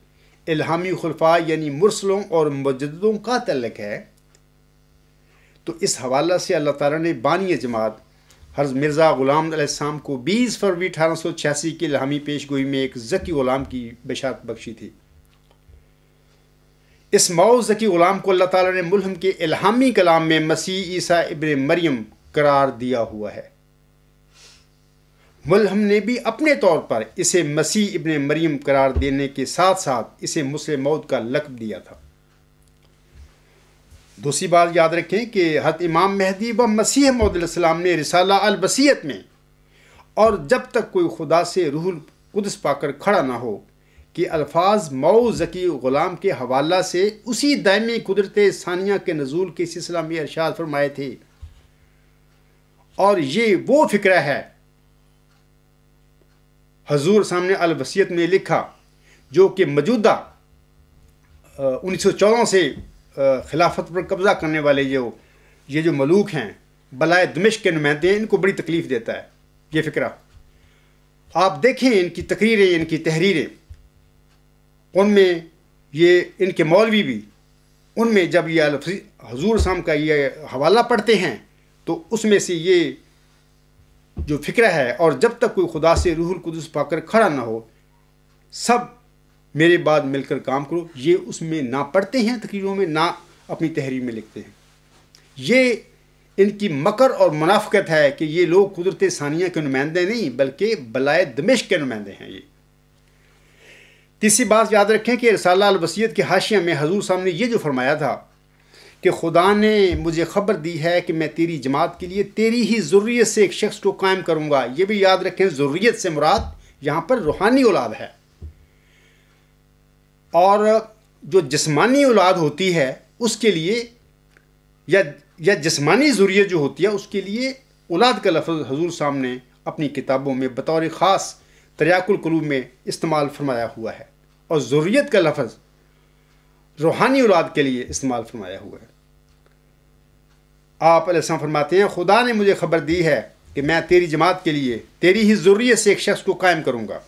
الہامی خلفاء یعنی مرسلوں اور مجددوں کا تعلق ہے، تو اس حوالہ سے اللہ تعالیٰ نے بانی جماعت حضرت مرزا غلام علیہ السلام کو 20 فروری 1886 کی الہامی پیش گوئی میں ایک ذکی غلام کی بشارت بخشی تھی۔ اس موعود ذکی غلام کو اللہ تعالیٰ نے ملہم کے الہامی کلام میں مسیح عیسیٰ ابن مریم قرار دیا ہوا ہے۔ ملہم نے بھی اپنے طور پر اسے مسیح ابن مریم قرار دینے کے ساتھ ساتھ اسے مسلم موعود کا لقب دیا تھا۔ دوسری بات یاد رکھیں کہ حضرت امام مہدی و مسیح موعود علیہ السلام نے رسالہ البصیرت میں، اور جب تک کوئی خدا سے روح القدس پا کر کھڑا نہ ہو، کہ الفاظ موعود ذکی غلام کے حوالہ سے اسی دائمی قدرت ثانیہ کے نزول کے سلسلہ میں ارشاد فرمائے تھے۔ اور یہ وہ فکرہ ہے حضور سامنے الوصیت میں لکھا، جو کہ موجودہ 1914 سے خلافت پر قبضہ کرنے والے یہ جو ملوک ہیں، بلائے دمشق کے نمائندے ہیں، ان کو بڑی تکلیف دیتا ہے یہ فکرہ۔ آپ دیکھیں ان کی تقریریں، ان کی تحریریں، ان میں یہ ان کے مولوی بھی، ان میں جب یہ حضور صاحب کا یہ حوالہ پڑھتے ہیں تو اس میں سے یہ جو فکرہ ہے، اور جب تک کوئی خدا سے روح القدس پا کر کھڑا نہ ہو، سب میرے بعد مل کر کام کرو، یہ اس میں نہ پڑھتے ہیں تقریروں میں، نہ اپنی تحریر میں لکھتے ہیں۔ یہ ان کی مکر اور منافقت ہے کہ یہ لوگ قدرت ثانیہ کے نمائندے نہیں بلکہ بلائے دمشق کے نمائندے ہیں۔ یہ تیسری بات یاد رکھیں کہ رسالہ الوصیت کے حاشیہ میں حضور صاحب نے یہ جو فرمایا تھا کہ خدا نے مجھے خبر دی ہے کہ میں تیری جماعت کے لیے تیری ہی ذریت سے ایک شخص کو قائم کروں گا۔ یہ بھی یاد رکھیں، ذریت سے مراد یہاں پر روحانی اولاد ہے، اور جو جسمانی اولاد ہوتی ہے اس کے لیے یا جسمانی ذریت جو ہوتی ہے اس کے لیے اولاد کا لفظ حضور صاحب نے اپنی کتابوں میں بطور خاص تریاق القلوب میں استعمال فرمایا ہوا ہے، اور ذریت کا لفظ روحانی اولاد کے لیے استعمال فرمایا ہوا ہے۔ آپ علیہ السلام فرماتے ہیں، خدا نے مجھے خبر دی ہے کہ میں تیری جماعت کے لیے تیری ہی ذریت سے ایک شخص کو قائم کروں گا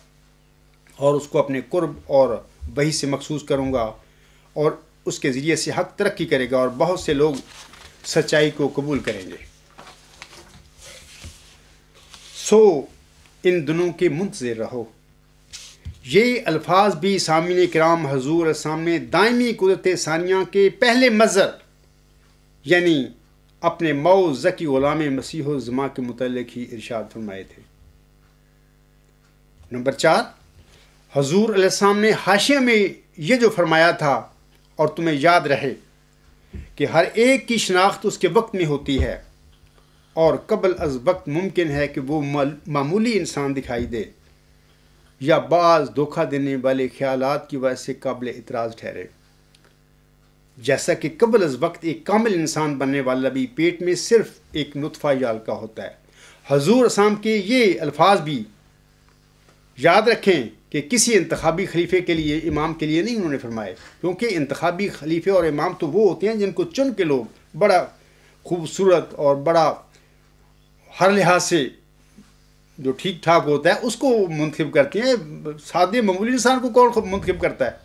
اور اس کو اپنے قرب اور وحی سے مخصوص کروں گا اور اس کے ذریعے سے حق ترقی کرے گا اور بہت سے لوگ سچائی کو قبول کریں گے۔ سو ان دنوں کے منتظر رہو۔ یہ الفاظ بھی سامعین کرام حضور سامنے دائمی قدرت ثانیہ کے پہلے مظہر یعنی اپنے موعود ذکی غلام مسیح الزمان کے متعلق ہی ارشاد فرمائے تھے۔ نمبر 4، حضور علیہ السلام نے حاشیہ میں یہ جو فرمایا تھا اور تمہیں یاد رہے کہ ہر ایک کی شناخت اس کے وقت میں ہوتی ہے اور قبل از وقت ممکن ہے کہ وہ معمولی انسان دکھائی دے یا بعض دھوکہ دینے والے خیالات کی وجہ سے قابل اعتراض ٹھہرے، جیسا کہ قبل از وقت ایک کامل انسان بننے والا بھی پیٹ میں صرف ایک نطفہ یال کا ہوتا ہے۔ حضور اسلام کے یہ الفاظ بھی یاد رکھیں کہ کسی انتخابی خلیفے کے لیے، امام کے لیے نہیں انہوں نے فرمائے، کیونکہ انتخابی خلیفے اور امام تو وہ ہوتے ہیں جن کو چن کے لوگ بڑا خوبصورت اور بڑا ہر لحاظ سے جو ٹھیک ٹھاک ہوتا ہے اس کو منتخب کرتے ہیں۔ سادے معمولی انسان کو کون منتخب کرتا ہے؟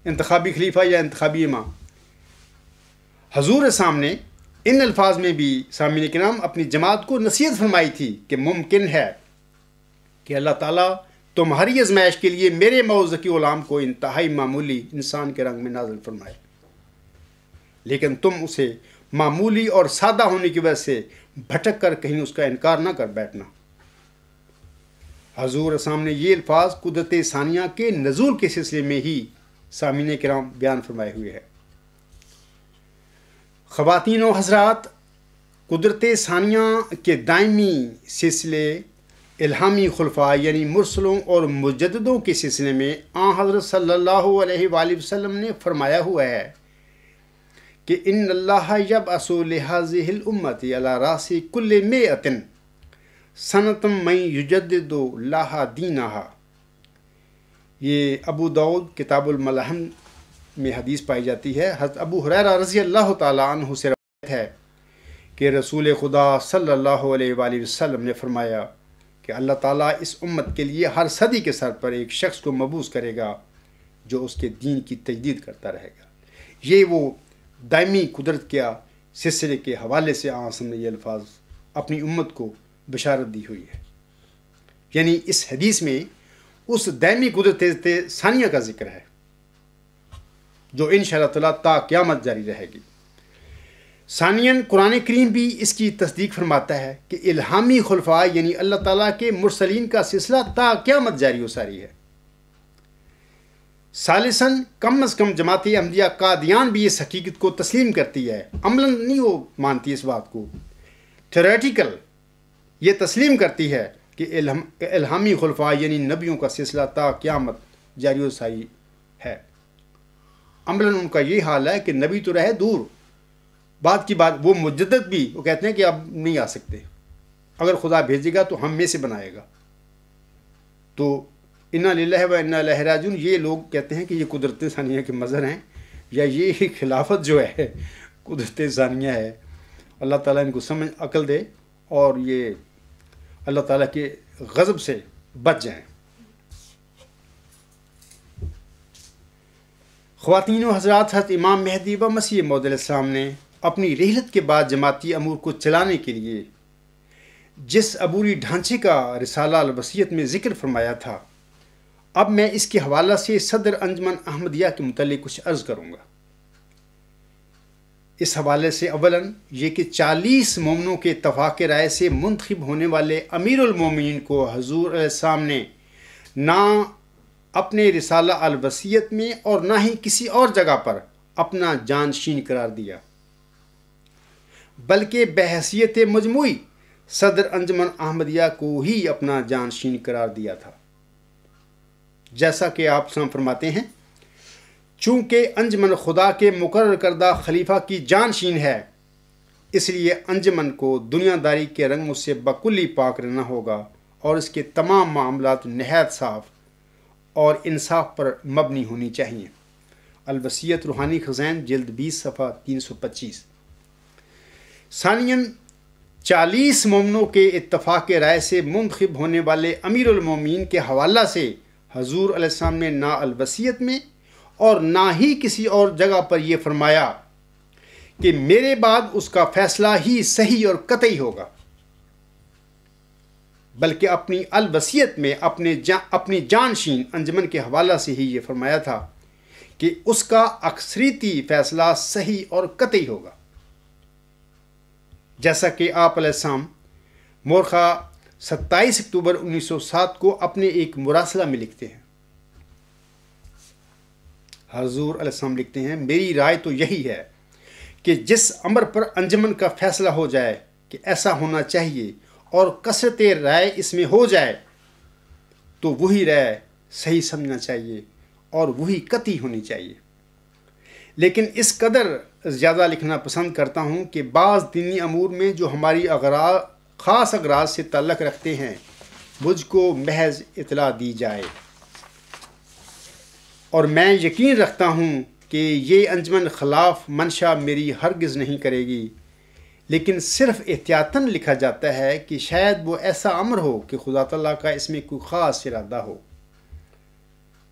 انتخابی خلیفہ یا انتخابی امام۔ حضور سامنے ان الفاظ میں بھی سامعین کرام اپنی جماعت کو نصیحت فرمائی تھی کہ ممکن ہے کہ اللہ تعالیٰ تمہاری آزمائش کے لیے میرے موعود ذکی غلام کو انتہائی معمولی انسان کے رنگ میں نازل فرمائے، لیکن تم اسے معمولی اور سادہ ہونے کی وجہ سے بھٹک کر کہیں اس کا انکار نہ کر بیٹھنا۔ حضور سامنے یہ الفاظ قدرت ثانیہ کے نزول کے سلسلے میں ہی سامعین کرام بیان فرمائے ہوئے ہے۔ خواتین و حضرات، قدرت ثانیہ کے دائمی سلسلے الہامی خلفاء یعنی مرسلوں اور مجددوں کے سلسلے میں حضرت صلی اللہ علیہ وآلہ وسلم نے فرمایا ہوا ہے کہ ان اللہ یبعث لہذہ الامت علی راس کل مئۃ سنۃ من یجدد لہا دینہا۔ یہ ابو داؤد کتاب الملاحم میں حدیث پائی جاتی ہے۔ حضرت ابو ہریرہ رضی اللہ تعالیٰ عنہ سے روایت ہے کہ رسول خدا صلی اللہ علیہ وآلہ وسلم نے فرمایا کہ اللہ تعالیٰ اس امت کے لیے ہر صدی کے سر پر ایک شخص کو مبعوث کرے گا جو اس کے دین کی تجدید کرتا رہے گا۔ یہ وہ دائمی قدرت کے سلسلے کے حوالے سے نے یہ الفاظ اپنی امت کو بشارت دی ہوئی ہے، یعنی اس حدیث میں اس دائمی قدرت ثانیہ کا ذکر ہے جو انشاءاللہ تعالیٰ تا قیامت جاری رہے گی۔ ثانیاً قرآن کریم بھی اس کی تصدیق فرماتا ہے کہ الہامی خلفاء یعنی اللہ تعالیٰ کے مرسلین کا سلسلہ تا قیامت جاری و ساری ہے۔ ثالثاً کم از کم جماعت احمدیہ قادیان بھی اس حقیقت کو تسلیم کرتی ہے، عملاً نہیں وہ مانتی اس بات کو، تھیوریٹیکل یہ تسلیم کرتی ہے کہ الہامی خلفاء یعنی نبیوں کا سلسلہ تا قیامت جاری و ساری ہے۔ عملاً ان کا یہ حال ہے کہ نبی تو رہے دور، بات کی بات وہ مجدد بھی وہ کہتے ہیں کہ اب نہیں آ سکتے، اگر خدا بھیجے گا تو ہم میں سے بنائے گا۔ تو انا للہ و انا الیہ راجعون یہ لوگ کہتے ہیں کہ یہ قدرت ثانیہ کے مظہر ہیں یا یہ خلافت جو ہے قدرت ثانیہ ہے۔ اللہ تعالیٰ ان کو سمجھ عقل دے اور یہ اللہ تعالیٰ کے غضب سے بچ جائیں۔ خواتین و حضرات، حضرت امام مہدی و مسیح موعود علیہ السلام نے اپنی رحلت کے بعد جماعتی امور کو چلانے کے لیے جس عبوری ڈھانچے کا رسالہ الوصیت میں ذکر فرمایا تھا، اب میں اس کے حوالہ سے صدر انجمن احمدیہ کے متعلق کچھ عرض کروں گا۔ اس حوالے سے اولاً یہ کہ 40 مومنوں کے اتفاق رائے سے منتخب ہونے والے امیر المومنین کو حضور علیہ السلام نے نہ اپنے رسالہ الوصیت میں اور نہ ہی کسی اور جگہ پر اپنا جانشین قرار دیا، بلکہ بحیثیت مجموعی صدر انجمن احمدیہ کو ہی اپنا جانشین قرار دیا تھا۔ جیسا کہ آپ سلام فرماتے ہیں، چونکہ انجمن خدا کے مقرر کردہ خلیفہ کی جانشین ہے، اس لیے انجمن کو دنیا داری کے رنگوں سے بکلی پاک رہنا ہوگا اور اس کے تمام معاملات نہایت صاف اور انصاف پر مبنی ہونی چاہیے۔ الوصیت روحانی خزائن جلد 20 صفحہ 325۔ ثانیاً 40 مومنوں کے اتفاق رائے سے منتخب ہونے والے امیر المومنین کے حوالہ سے حضور علیہ السلام نے نہ الوصیت میں اور نہ ہی کسی اور جگہ پر یہ فرمایا کہ میرے بعد اس کا فیصلہ ہی صحیح اور قطعی ہوگا، بلکہ اپنی الوصیت میں اپنی جانشین انجمن کے حوالہ سے ہی یہ فرمایا تھا کہ اس کا اکثریتی فیصلہ صحیح اور قطعی ہوگا، جیسا کہ آپ علیہ السلام مورخہ 27 اکتوبر 1907 کو اپنے ایک مراسلہ میں لکھتے ہیں۔ حضور علیہ السلام لکھتے ہیں، میری رائے تو یہی ہے کہ جس امر پر انجمن کا فیصلہ ہو جائے کہ ایسا ہونا چاہیے اور کثرت رائے اس میں ہو جائے تو وہی رائے صحیح سمجھنا چاہیے اور وہی قطعی ہونی چاہیے۔ لیکن اس قدر زیادہ لکھنا پسند کرتا ہوں کہ بعض دینی امور میں جو ہماری خاص اغراض سے تعلق رکھتے ہیں مجھ کو محض اطلاع دی جائے، اور میں یقین رکھتا ہوں کہ یہ انجمن خلاف منشا میری ہرگز نہیں کرے گی، لیکن صرف احتیاطاً لکھا جاتا ہے کہ شاید وہ ایسا امر ہو کہ خدا تعالیٰ کا اس میں کوئی خاص ارادہ ہو،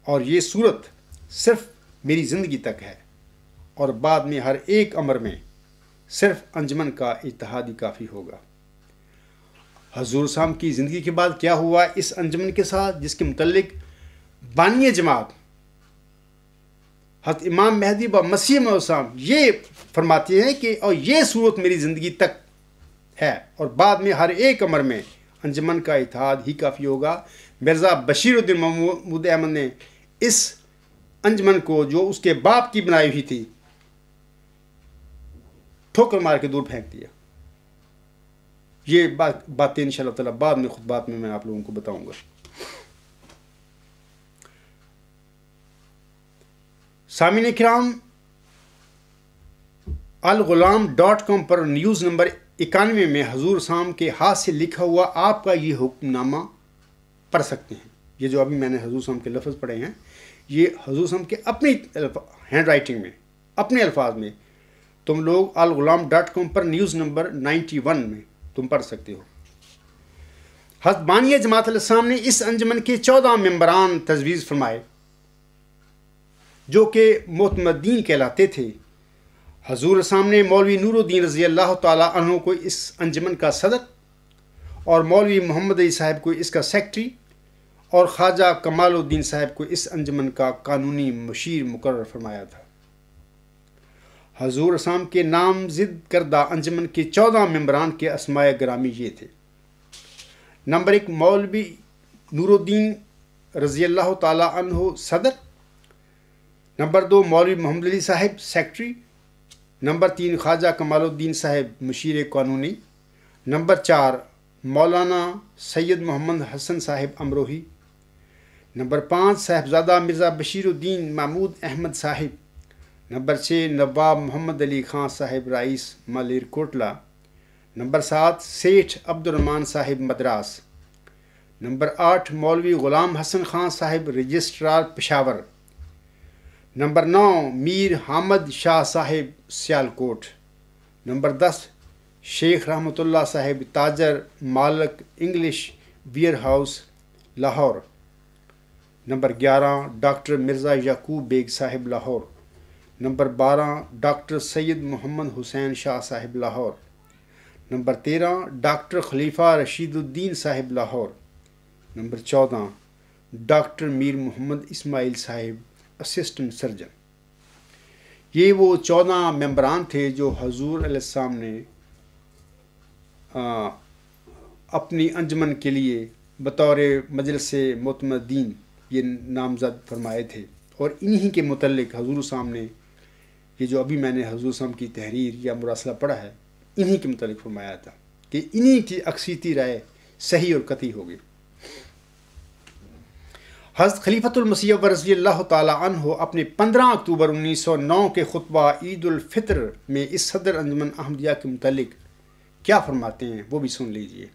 اور یہ صورت صرف میری زندگی تک ہے، اور بعد میں ہر ایک امر میں صرف انجمن کا اتحاد ہی کافی ہوگا۔ حضور صاحب کی زندگی کے بعد کیا ہوا اس انجمن کے ساتھ، جس کے متعلق بانی جماعت حضرت امام مہدی و مسیح موعود صاحب یہ فرماتے ہیں کہ اور یہ صورت میری زندگی تک ہے، اور بعد میں ہر ایک امر میں انجمن کا اتحاد ہی کافی ہوگا۔ مرزا بشیر الدین محمود احمد نے اس انجمن کو جو اس کے باپ کی بنائی ہوئی تھی ٹھوکر مار کے دور پھینک دیا۔ یہ باتیں انشاءاللہ تعالیٰ بعد میں خطبات میں آپ لوگوں کو بتاؤں گا۔ سامعین کرام، الغلام.com پر نیوز نمبر 91 میں حضور صاحب کے ہاتھ سے لکھا ہوا آپ کا یہ حکم نامہ پڑھ سکتے ہیں۔ یہ جو ابھی میں نے حضور صاحب کے لفظ پڑھے ہیں یہ حضور صاحب کے اپنی ہینڈ رائٹنگ میں اپنے الفاظ میں تم لوگ الغلام.com پر نیوز نمبر 91 میں تم پڑھ سکتے ہو۔ حضرت بانی جماعت علیہ السلام نے اس انجمن کے 14 ممبران تجویز فرمائے جو کہ معتمدین کہلاتے تھے۔ حضور صاحب نے مولوی نور الدین رضی اللہ تعالیٰ عنہ کو اس انجمن کا صدر اور مولوی محمد علی صاحب کو اس کا سیکٹری اور خواجہ کمال الدین صاحب کو اس انجمن کا قانونی مشیر مقرر فرمایا تھا۔ حضور صاحب کے نامزد کردہ انجمن کے 14 ممبران کے اسماء گرامی یہ تھے۔ نمبر 1 مولوی نور الدین رضی اللہ تعالیٰ عنہ صدر، نمبر 2 مولوی محمد علی صاحب سیکٹری، نمبر 3 خواجہ کمال الدین صاحب مشیر قانونی، نمبر 4 مولانا سید محمد حسن صاحب امروہی، نمبر 5 صاحبزادہ مرزا بشیر الدین محمود احمد صاحب، نمبر 6 نواب محمد علی خان صاحب رئیس مالیر کوٹلہ، نمبر 7 سیٹھ عبد الرحمن صاحب مدراس، نمبر 8 مولوی Ghulam Hassan Khan Sahib registrar Peshawar, number 9 Mir Hamid Shah Sahib Sialkot, number 10 Sheikh Rahmat Ullah Sahib تاجر مالک English warehouse Lahore, number 11 doctor Mirza Yaqub Baig Sahib Lahore, number 12 doctor Syed Muhammad Hussain Shah Sahib Lahore, number 13 doctor Khalifa Rashid uddin Sahib Lahore, number 14 doctor Mir Muhammad Ismail Sahib assistant surgeon. یہ وہ 14 ممبران تھے جو حضور علیہ السلام نے اپنی انجمن کے لیے بطور مجلس معتمدین یہ نامزد فرمائے تھے، اور انہی کے متعلق حضور صاحب نے یہ جو ابھی میں نے حضور صاحب کی تحریر یا مراسلہ پڑھا ہے انہی کے متعلق فرمایا تھا کہ انہی کی اکثریتی رائے صحیح اور قطعی ہوگی۔ حضرت خلیفۃ المسیح رضی اللہ تعالیٰ عنہ اپنے 15 اکتوبر 1909 کے خطبہ عید الفطر میں اس صدر انجمن احمدیہ کے متعلق کیا فرماتے ہیں وہ بھی سن لیجئے۔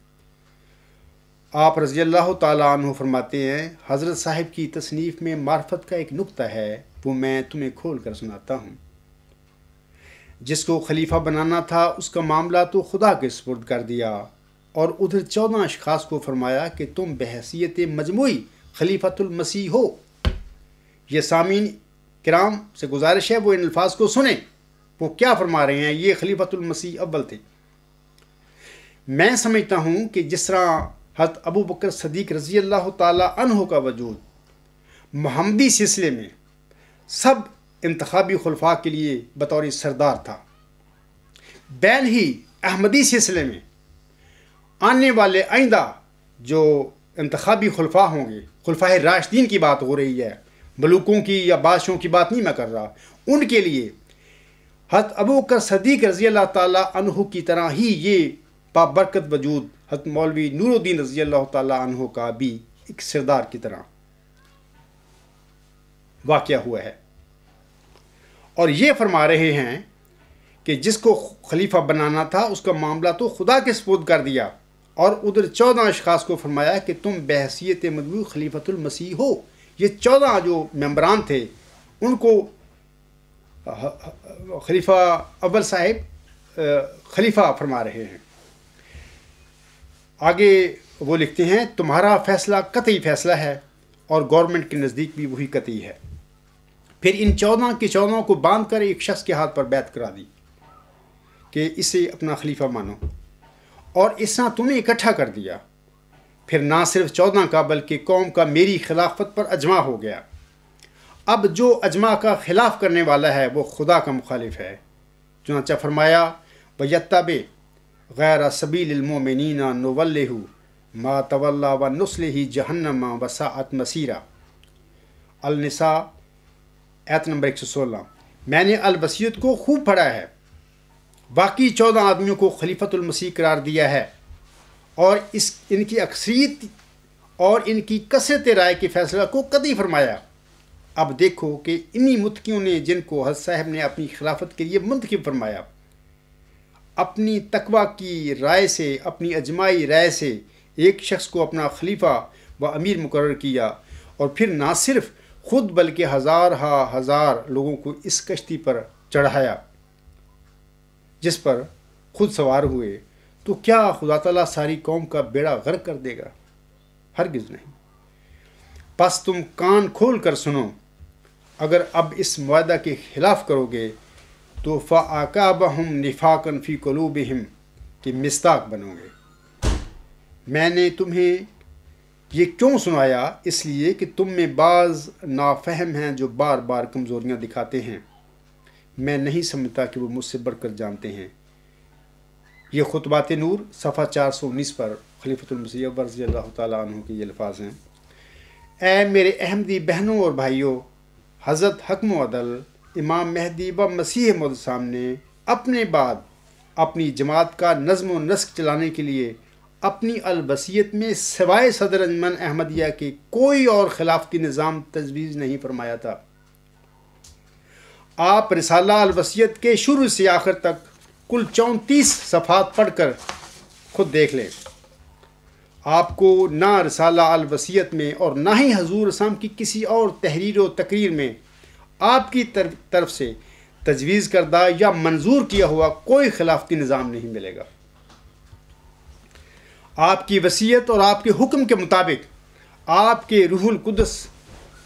آپ رضی اللہ تعالیٰ عنہ فرماتے ہیں، حضرت صاحب کی تصنیف میں معرفت کا ایک نقطہ ہے، وہ میں تمہیں کھول کر سناتا ہوں۔ جس کو خلیفہ بنانا تھا اس کا معاملہ تو خدا کے سپرد کر دیا، اور ادھر 14 اشخاص کو فرمایا کہ تم بحیثیت مجموعی خلیفۃ المسیح ہو۔ یہ سامعین کرام سے گزارش ہے وہ ان الفاظ کو سنیں، وہ کیا فرما رہے ہیں۔ یہ خلیفۃ المسیح اول تھے۔ میں سمجھتا ہوں کہ جس طرح حضرت ابو بکر صدیق رضی اللہ تعالی عنہ کا وجود محمدی سلسلے میں سب انتخابی خلفاء کے لیے بطور سردار تھا، بین ہی احمدی سلسلے میں آنے والے آئندہ جو انتخابی خلفاء ہوں گے، خلفائے راشدین کی بات ہو رہی ہے، ملوکوں کی یا بادشاہوں کی بات نہیں میں کر رہا، ان کے لیے حضرت ابو بکر صدیق رضی اللہ تعالیٰ عنہ کی طرح ہی یہ بابرکت وجود حضرت مولوی نور الدین رضی اللہ تعالیٰ عنہ کا بھی ایک سردار کی طرح واقعہ ہوا ہے، اور یہ فرما رہے ہیں کہ جس کو خلیفہ بنانا تھا اس کا معاملہ تو خدا کے سپرد کر دیا، اور ادھر 14 اشخاص کو فرمایا کہ تم بحیثیت مجموعی خلیفۃ المسیح ہو۔ یہ 14 جو ممبران تھے ان کو خلیفہ اول صاحب خلیفہ فرما رہے ہیں۔ آگے وہ لکھتے ہیں تمہارا فیصلہ قطعی فیصلہ ہے اور گورنمنٹ کے نزدیک بھی وہی قطعی ہے۔ پھر ان 14 کے 14 کو باندھ کر ایک شخص کے ہاتھ پر بیعت کرا دی کہ اسے اپنا خلیفہ مانو، اور اس طرح تم نے اکٹھا کر دیا۔ پھر نہ صرف 14 کا بلکہ قوم کا میری خلافت پر اجماع ہو گیا۔ اب جو اجماع کا خلاف کرنے والا ہے وہ خدا کا مخالف ہے، چنانچہ فرمایا وَيَتَّبِعْ غَيْرَ سَبِيلِ الْمُؤْمِنِينَ نُوَلِّهُ مَا تَوَلَّىٰ وَنُصْلِهِ جَهَنَّمَ وَسَاءَتْ مَصِيرًا۔ النساء آیت نمبر 116۔ میں نے الوصیت کو خوب پڑھا ہے، باقی 14 آدمیوں کو خلیفۃ المسیح قرار دیا ہے، اور ان کی اکثریت اور ان کی کثرت رائے کے فیصلہ کو قطعی فرمایا۔ اب دیکھو کہ انہی متقیوں نے جن کو حضرت صاحب نے اپنی خلافت کے لیے منتخب فرمایا، اپنی تقوی کی رائے سے، اپنی اجماعی رائے سے ایک شخص کو اپنا خلیفہ و امیر مقرر کیا، اور پھر نہ صرف خود بلکہ ہزار لوگوں کو اس کشتی پر چڑھایا جس پر خود سوار ہوئے، تو کیا خدا تعالیٰ ساری قوم کا بیڑا غرق کر دے گا؟ ہرگز نہیں۔ پس تم کان کھول کر سنو، اگر اب اس معاہدہ کے خلاف کرو گے تو فَأَعْقَابَهُمْ نِفَاقًا فِي قُلُوبِهِمْ کہ مصداق بنو گے۔ میں نے تمہیں یہ کیوں سنایا؟ اس لیے کہ تم میں بعض نافہم ہیں جو بار بار کمزوریاں دکھاتے ہیں۔ میں نہیں سمجھتا کہ وہ مجھ سے بڑھ کر جانتے ہیں۔ یہ خطبات نور صفحہ 419 پر خلیفۃ المسیح اول رضی اللہ تعالیٰ عنہ کے یہ الفاظ ہیں۔ اے میرے احمدی بہنوں اور بھائیوں، حضرت حکم و عدل امام مہدی و مسیح موعود سامنے اپنے بعد اپنی جماعت کا نظم و نسق چلانے کے لیے اپنی الوصیت میں سوائے صدر انجمن احمدیہ کے کوئی اور خلافتی نظام تجویز نہیں فرمایا تھا۔ آپ رسالہ الوصیت کے شروع سے آخر تک کل 34 صفحات پڑھ کر خود دیکھ لیں۔ آپ کو نہ رسالہ الوصیت میں اور نہ ہی حضور اسلام کی کسی اور تحریر و تقریر میں آپ کی طرف سے تجویز کردہ یا منظور کیا ہوا کوئی خلافتی نظام نہیں ملے گا۔ آپ کی وصیت اور آپ کے حکم کے مطابق آپ کے روح القدس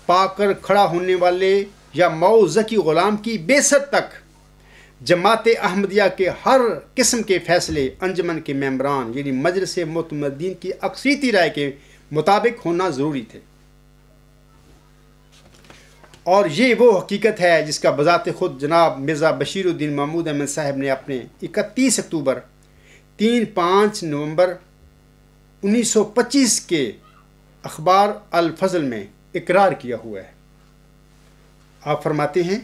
پا کر کھڑا ہونے والے یا موزکی غلام کی بعثت تک جماعت احمدیہ کے ہر قسم کے فیصلے انجمن کے ممبران یعنی مجلس معتمدین کی اکثریتی رائے کے مطابق ہونا ضروری تھے، اور یہ وہ حقیقت ہے جس کا بذات خود جناب مرزا بشیر الدین محمود احمد صاحب نے اپنے 31 اکتوبر 5 نومبر 1925 کے اخبار الفضل میں اقرار کیا ہوا ہے۔ آپ فرماتے ہیں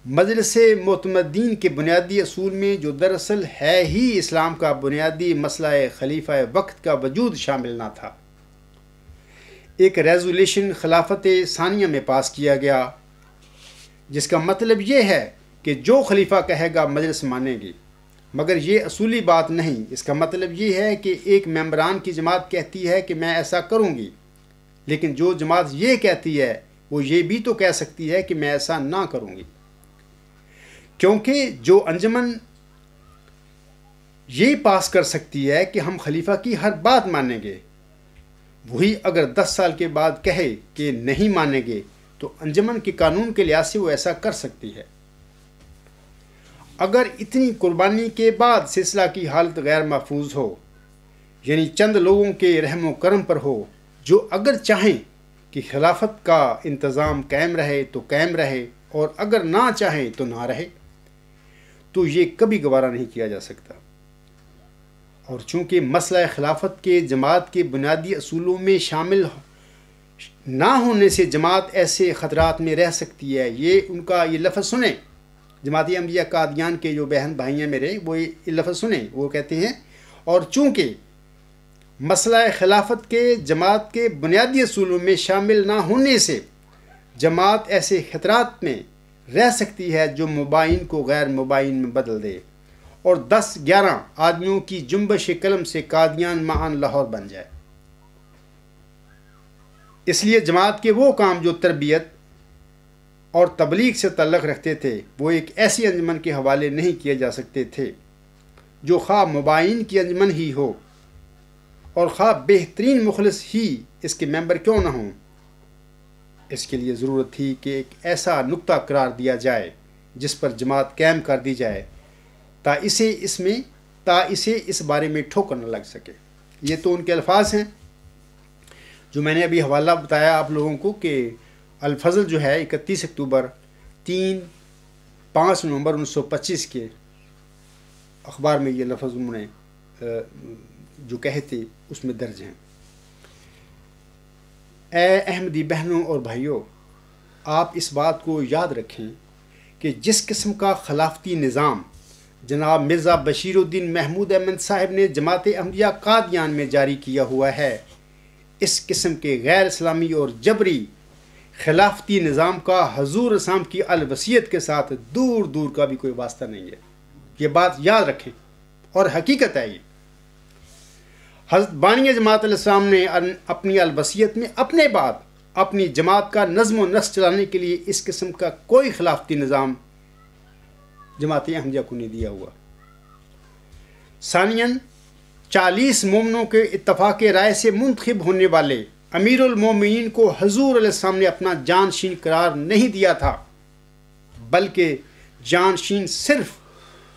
مجلس معتمدین کے بنیادی اصول میں جو دراصل ہے ہی اسلام کا بنیادی مسئلہ خلیفہ وقت کا وجود شامل نہ تھا، ایک ریزولیشن خلافت ثانیہ میں پاس کیا گیا جس کا مطلب یہ ہے کہ جو خلیفہ کہے گا مجلس مانے گی، مگر یہ اصولی بات نہیں۔ اس کا مطلب یہ ہے کہ ایک ممبران کی جماعت کہتی ہے کہ میں ایسا کروں گی، لیکن جو جماعت یہ کہتی ہے وہ یہ بھی تو کہہ سکتی ہے کہ میں ایسا نہ کروں گی، کیونکہ جو انجمن یہ پاس کر سکتی ہے کہ ہم خلیفہ کی ہر بات مانیں گے، وہی اگر 10 سال کے بعد کہے کہ نہیں مانیں گے تو انجمن کے قانون کے لحاظ سے وہ ایسا کر سکتی ہے۔ اگر اتنی قربانی کے بعد سلسلہ کی حالت غیر محفوظ ہو، یعنی چند لوگوں کے رحم و کرم پر ہو جو اگر چاہیں کہ خلافت کا انتظام قائم رہے تو قائم رہے اور اگر نہ چاہیں تو نہ رہے، تو یہ کبھی گوارا نہیں کیا جا سکتا۔ اور چونکہ مسئلہ خلافت کے جماعت کے بنیادی اصولوں میں شامل نہ ہونے سے جماعت ایسے خطرات میں رہ سکتی ہے، یہ ان کا یہ لفظ سنیں، جماعتی احمدیہ قادیان کے جو بہن بھائی ہیں میرے، وہ یہ لفظ سنیں، وہ کہتے ہیں اور چونکہ مسئلہ خلافت کے جماعت کے بنیادی اصولوں میں شامل نہ ہونے سے جماعت ایسے خطرات میں رہ سکتی ہے جو مبائن کو غیر مبائن میں بدل دے اور 10-11 آدمیوں کی جنبش قلم سے قادیان معاً لاہور بن جائے۔ اس لیے جماعت کے وہ کام جو تربیت اور تبلیغ سے تعلق رکھتے تھے وہ ایک ایسی انجمن کے حوالے نہیں کیے جا سکتے تھے جو خواہ مبائن کی انجمن ہی ہو اور خواہ بہترین مخلص ہی اس کے ممبر کیوں نہ ہوں۔ اس کے لیے ضرورت تھی کہ ایک ایسا نقطہ قرار دیا جائے جس پر جماعت قائم کر دی جائے تا اسے اس بارے میں ٹھوکر نہ لگ سکے۔ یہ تو ان کے الفاظ ہیں جو میں نے ابھی حوالہ بتایا آپ لوگوں کو کہ الفضل جو ہے 31 اکتوبر 5 نومبر 1925 کے اخبار میں یہ لفظ انہوں نے جو کہے تھے اس میں درج ہیں۔ اے احمدی بہنوں اور بھائیوں، آپ اس بات کو یاد رکھیں کہ جس قسم کا خلافتی نظام جناب مرزا بشیر الدین محمود احمد صاحب نے جماعت احمدیہ قادیان میں جاری کیا ہوا ہے، اس قسم کے غیر اسلامی اور جبری خلافتی نظام کا حضور اسلام کی الوصیت کے ساتھ دور دور کا بھی کوئی واسطہ نہیں ہے۔ یہ بات یاد رکھیں اور حقیقت ہے یہ۔ حضرت بانی جماعت علیہ السلام نے اپنی الوصیت میں اپنے بعد اپنی جماعت کا نظم و نسق چلانے کے لیے اس قسم کا کوئی خلافتی نظام جماعت احمدیہ کو نہیں دیا ہوا۔ ثانیاً 40 مومنوں کے اتفاق رائے سے منتخب ہونے والے امیر المومنین کو حضور علیہ السلام نے اپنا جانشین قرار نہیں دیا تھا، بلکہ جانشین صرف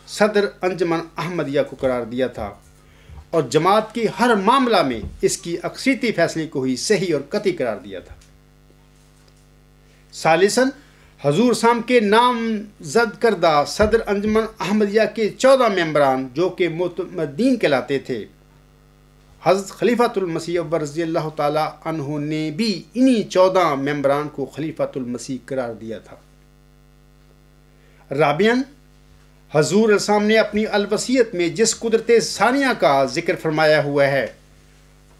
صدر انجمن احمدیہ کو قرار دیا تھا اور جماعت کے ہر معاملہ میں اس کی اکثریتی فیصلے کو ہی صحیح اور قطعی قرار دیا تھا۔ ثالثاً حضور صاحب کے نامزد کردہ صدر انجمن احمدیہ کے 14 ممبران جو کہ معتمدین کہلاتے تھے، حضرت خلیفۃ المسیح اول رضی اللہ تعالیٰ عنہ نے بھی انہی 14 ممبران کو خلیفۃ المسیح قرار دیا تھا۔ رابعاً حضور السلام نے اپنی الوصیت میں جس قدرت ثانیہ کا ذکر فرمایا ہوا ہے،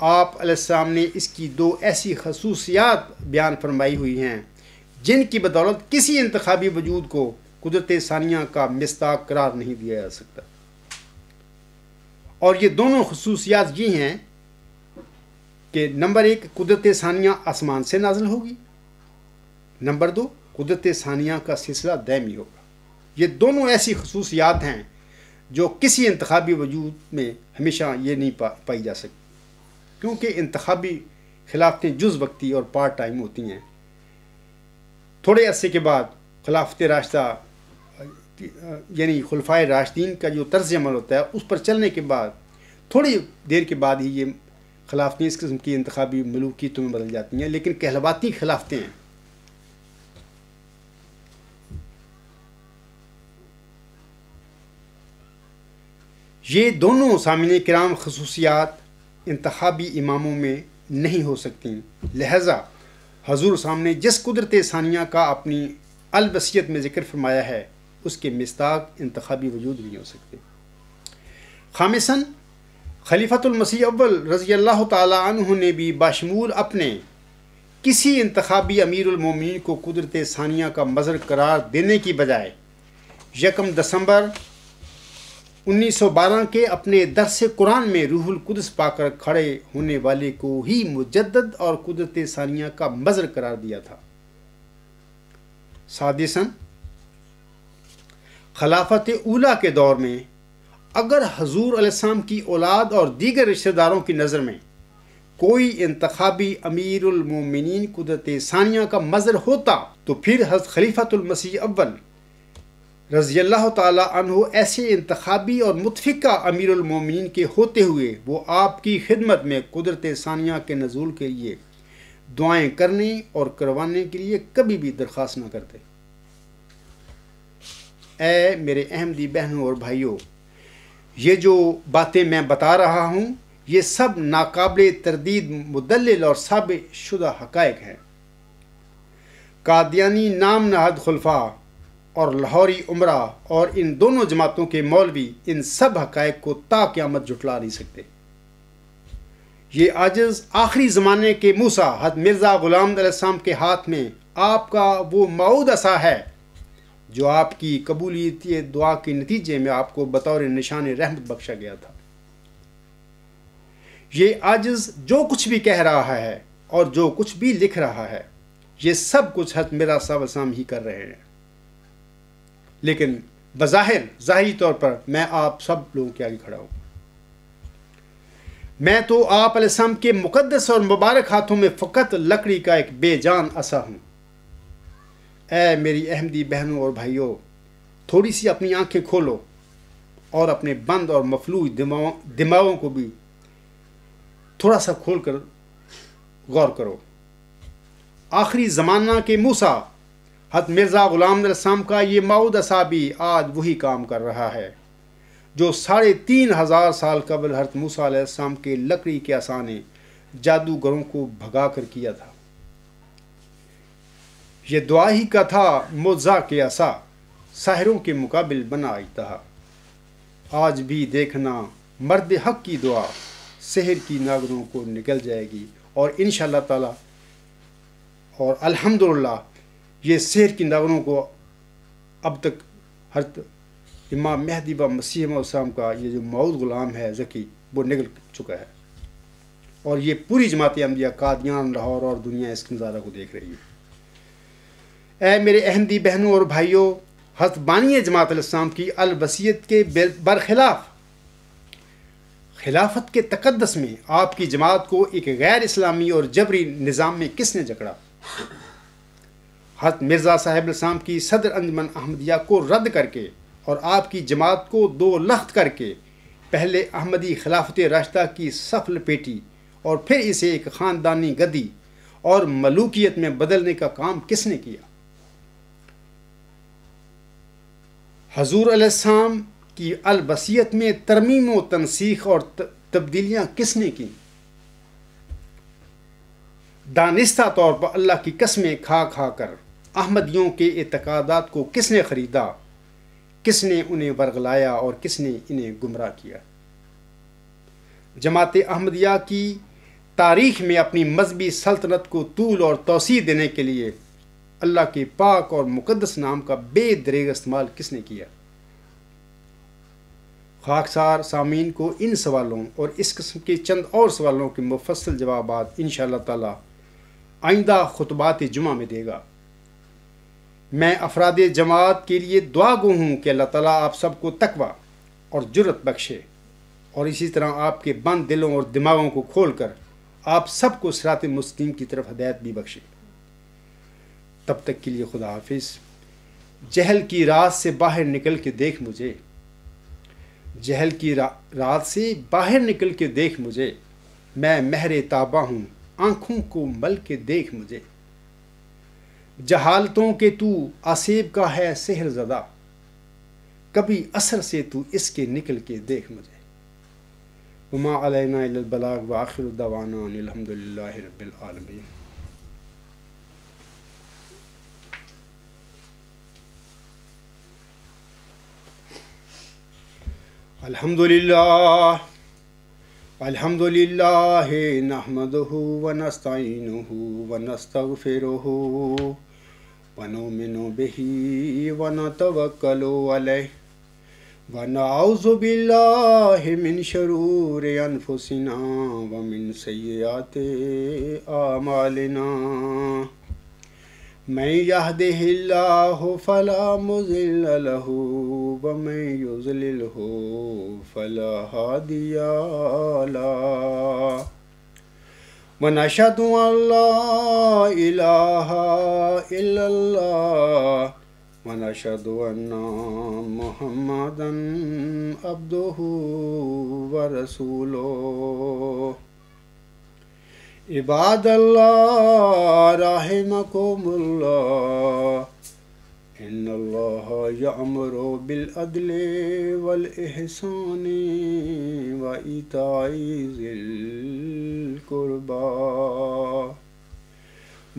آپ علیہ السلام نے اس کی 2 ایسی خصوصیات بیان فرمائی ہوئی ہیں جن کی بدولت کسی انتخابی وجود کو قدرت ثانیہ کا مصداق قرار نہیں دیا جا سکتا، اور یہ دونوں خصوصیات یہ ہیں کہ نمبر 1 قدرت ثانیہ آسمان سے نازل ہوگی، نمبر 2 قدرت ثانیہ کا سلسلہ دائمی ہوگا۔ یہ دونوں ایسی خصوصیات ہیں جو کسی انتخابی وجود میں ہمیشہ یہ نہیں پائی جا سکتی، کیونکہ انتخابی خلافتیں جز وقتی اور پارٹ ٹائم ہوتی ہیں۔ تھوڑے عرصے کے بعد خلافت راشدہ یعنی خلفائے راشدین کا جو طرز عمل ہوتا ہے اس پر چلنے کے بعد تھوڑی دیر کے بعد ہی یہ خلافتیں اس قسم کی انتخابی ملوکیتوں میں بدل جاتی ہیں، لیکن کہلواتی خلافتیں ہیں۔ یہ دونوں سامعین کرام خصوصیات انتخابی اماموں میں نہیں ہو سکتی، لہذا حضور صاحب نے جس قدرت ثانیہ کا اپنی الوصیت میں ذکر فرمایا ہے اس کے مصداق انتخابی وجود نہیں ہو سکتے۔ خامساً خلیفۃ المسیح اول رضی اللہ تعالی عنہ نے بھی باشمول اپنے کسی انتخابی امیر المومنین کو قدرت ثانیہ کا مظہر قرار دینے کی بجائے 1 دسمبر 1912 کے اپنے درس قرآن میں روح القدس پا کر کھڑے ہونے والے کو ہی مجدد اور قدرت ثانیہ کا مظہر قرار دیا تھا۔ سادساً خلافت اولیٰ کے دور میں اگر حضور علیہ السلام کی اولاد اور دیگر رشتہ داروں کی نظر میں کوئی انتخابی امیر المومنین قدرت ثانیہ کا مظہر ہوتا تو پھر حضرت خلیفۃ المسیح اول رضی اللہ تعالیٰ عنہ ایسے انتخابی اور متفقہ امیر المومنین کے ہوتے ہوئے وہ آپ کی خدمت میں قدرت ثانیہ کے نزول کے لیے دعائیں کرنے اور کروانے کے لیے کبھی بھی درخواست نہ کرتے۔ اے میرے احمدی بہنوں اور بھائیوں، یہ جو باتیں میں بتا رہا ہوں یہ سب ناقابل تردید مدلل اور ثابت شدہ حقائق ہیں۔ قادیانی نام نہاد خلفاء اور لاہوری عمرہ اور ان دونوں جماعتوں کے مولوی ان سب حقائق کو تا قیامت جھٹلا نہیں سکتے۔ یہ عاجز آخری زمانے کے موسیٰ حضرت مرزا غلام علیہ السلام کے ہاتھ میں آپ کا وہ موعود عصا ہے جو آپ کی قبولیت دعا کے نتیجے میں آپ کو بطور نشان رحمت بخشا گیا تھا۔ یہ عاجز جو کچھ بھی کہہ رہا ہے اور جو کچھ بھی لکھ رہا ہے یہ سب کچھ حضرت مرزا صاحب السلام ہی کر رہے ہیں، لیکن ظاہری طور پر میں آپ سب لوگوں کے آگے کھڑا ہوں۔ میں تو آپ علیہ السلام کے مقدس اور مبارک ہاتھوں میں فقط لکڑی کا ایک بے جان عصا ہوں۔ اے میری احمدی بہنوں اور بھائیوں، تھوڑی سی اپنی آنکھیں کھولو اور اپنے بند اور مفلوج دماغوں کو بھی تھوڑا سا کھول کر غور کرو۔ آخری زمانہ کے موسیٰ حضرت مرزا غلام علیہ السلام کا یہ موعود عصا بھی آج وہی کام کر رہا ہے جو 3500 سال قبل حضرت موسیٰ علیہ السلام کے لکڑی کے عصا نے جادوگروں کو بھگا کر کیا تھا۔ یہ دعا ہی کا تھا معجزہ کے عصا ساحروں کے مقابل بنا تھا۔ آج بھی دیکھنا مرد حق کی دعا سحر کی ناگروں کو نکل جائے گی، اور انشاءاللہ تعالی اور الحمدللہ یہ سحر کی ناگروں کو اب تک حضرت امام مہدی و مسیح موعود السلام کا یہ جو موعود غلام ہے ذکی وہ نکل چکا ہے، اور یہ پوری جماعت احمدیہ قادیان، لاہور اور دنیا اس نظارہ کو دیکھ رہی ہے۔ اے میرے احمدی بہنوں اور بھائیوں، حضرت بانی جماعت علیہ السلام کی الوصیت کے برخلاف خلافت کے تقدس میں آپ کی جماعت کو ایک غیر اسلامی اور جبری نظام میں کس نے جکڑا؟ حضرت مرزا صاحب علیہ السلام کی صدر انجمن احمدیہ کو رد کر کے اور آپ کی جماعت کو دو لخت کر کے پہلے احمدی خلافت راشدہ کی صف لپیٹی اور پھر اسے ایک خاندانی گدی اور ملوکیت میں بدلنے کا کام کس نے کیا؟ حضور علیہ السلام کی الوصیت میں ترمیم و تنسیخ اور تبدیلیاں کس نے کی؟ دانستہ طور پر اللہ کی قسمیں کھا کھا کر احمدیوں کے اعتقادات کو کس نے خریدا، کس نے انہیں ورگلایا اور کس نے انہیں گمراہ کیا؟ جماعت احمدیہ کی تاریخ میں اپنی مذہبی سلطنت کو طول اور توسیع دینے کے لیے اللہ کے پاک اور مقدس نام کا بے دریغ استعمال کس نے کیا؟ خاکسار سامعین کو ان سوالوں اور اس قسم کے چند اور سوالوں کے مفصل جوابات انشاءاللہ تعالی آئندہ خطبات جمعہ میں دے گا۔ میں افراد جماعت کے لیے دعا گو ہوں کہ اللہ تعالیٰ آپ سب کو تقویٰ اور جرت بخشے، اور اسی طرح آپ کے بند دلوں اور دماغوں کو کھول کر آپ سب کو صراط مستقیم کی طرف ہدایت بھی بخشے۔ تب تک کے لیے خدا حافظ۔ جہل کی رات سے باہر نکل کے دیکھ مجھے، جہل کی رات سے باہر نکل کے دیکھ مجھے، میں مہر تابہ ہوں، آنکھوں کو مل کے دیکھ مجھے۔ جہالتوں کے تو آسیب کا ہے سحر زدہ، کبھی اثر سے تو اس کے نکل کے دیکھ مجھے۔ وما علینا الا البلاغ وآخر دعوانا ان الحمد للہ رب العالمین۔ الحمد للہ نحمدہ ونستعینہ ونستغفرہ ونؤمن بہ ونتوکل علیہ ونعوذ باللہ من شرور انفسنا ومن سیئات اعمالنا من يهده الله فلا مضل له ومن يضلله فلا هادي له ونشهد أن لا إله إلا الله ونشهد أن محمدا عبده ورسوله عباد الله رحمكم الله إن الله يأمر بالعدل والإحسان وإيتاء ذي القربى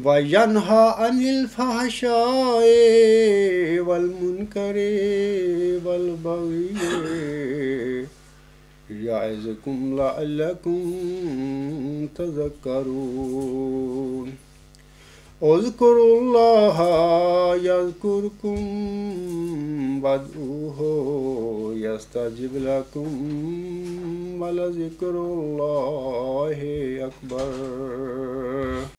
وينهى عن الفحشاء والمنكر والبغي يعظكم لعلكم تذكرون اذكروا الله يذكركم وادعوه يستجب لكم ولذكر الله أكبر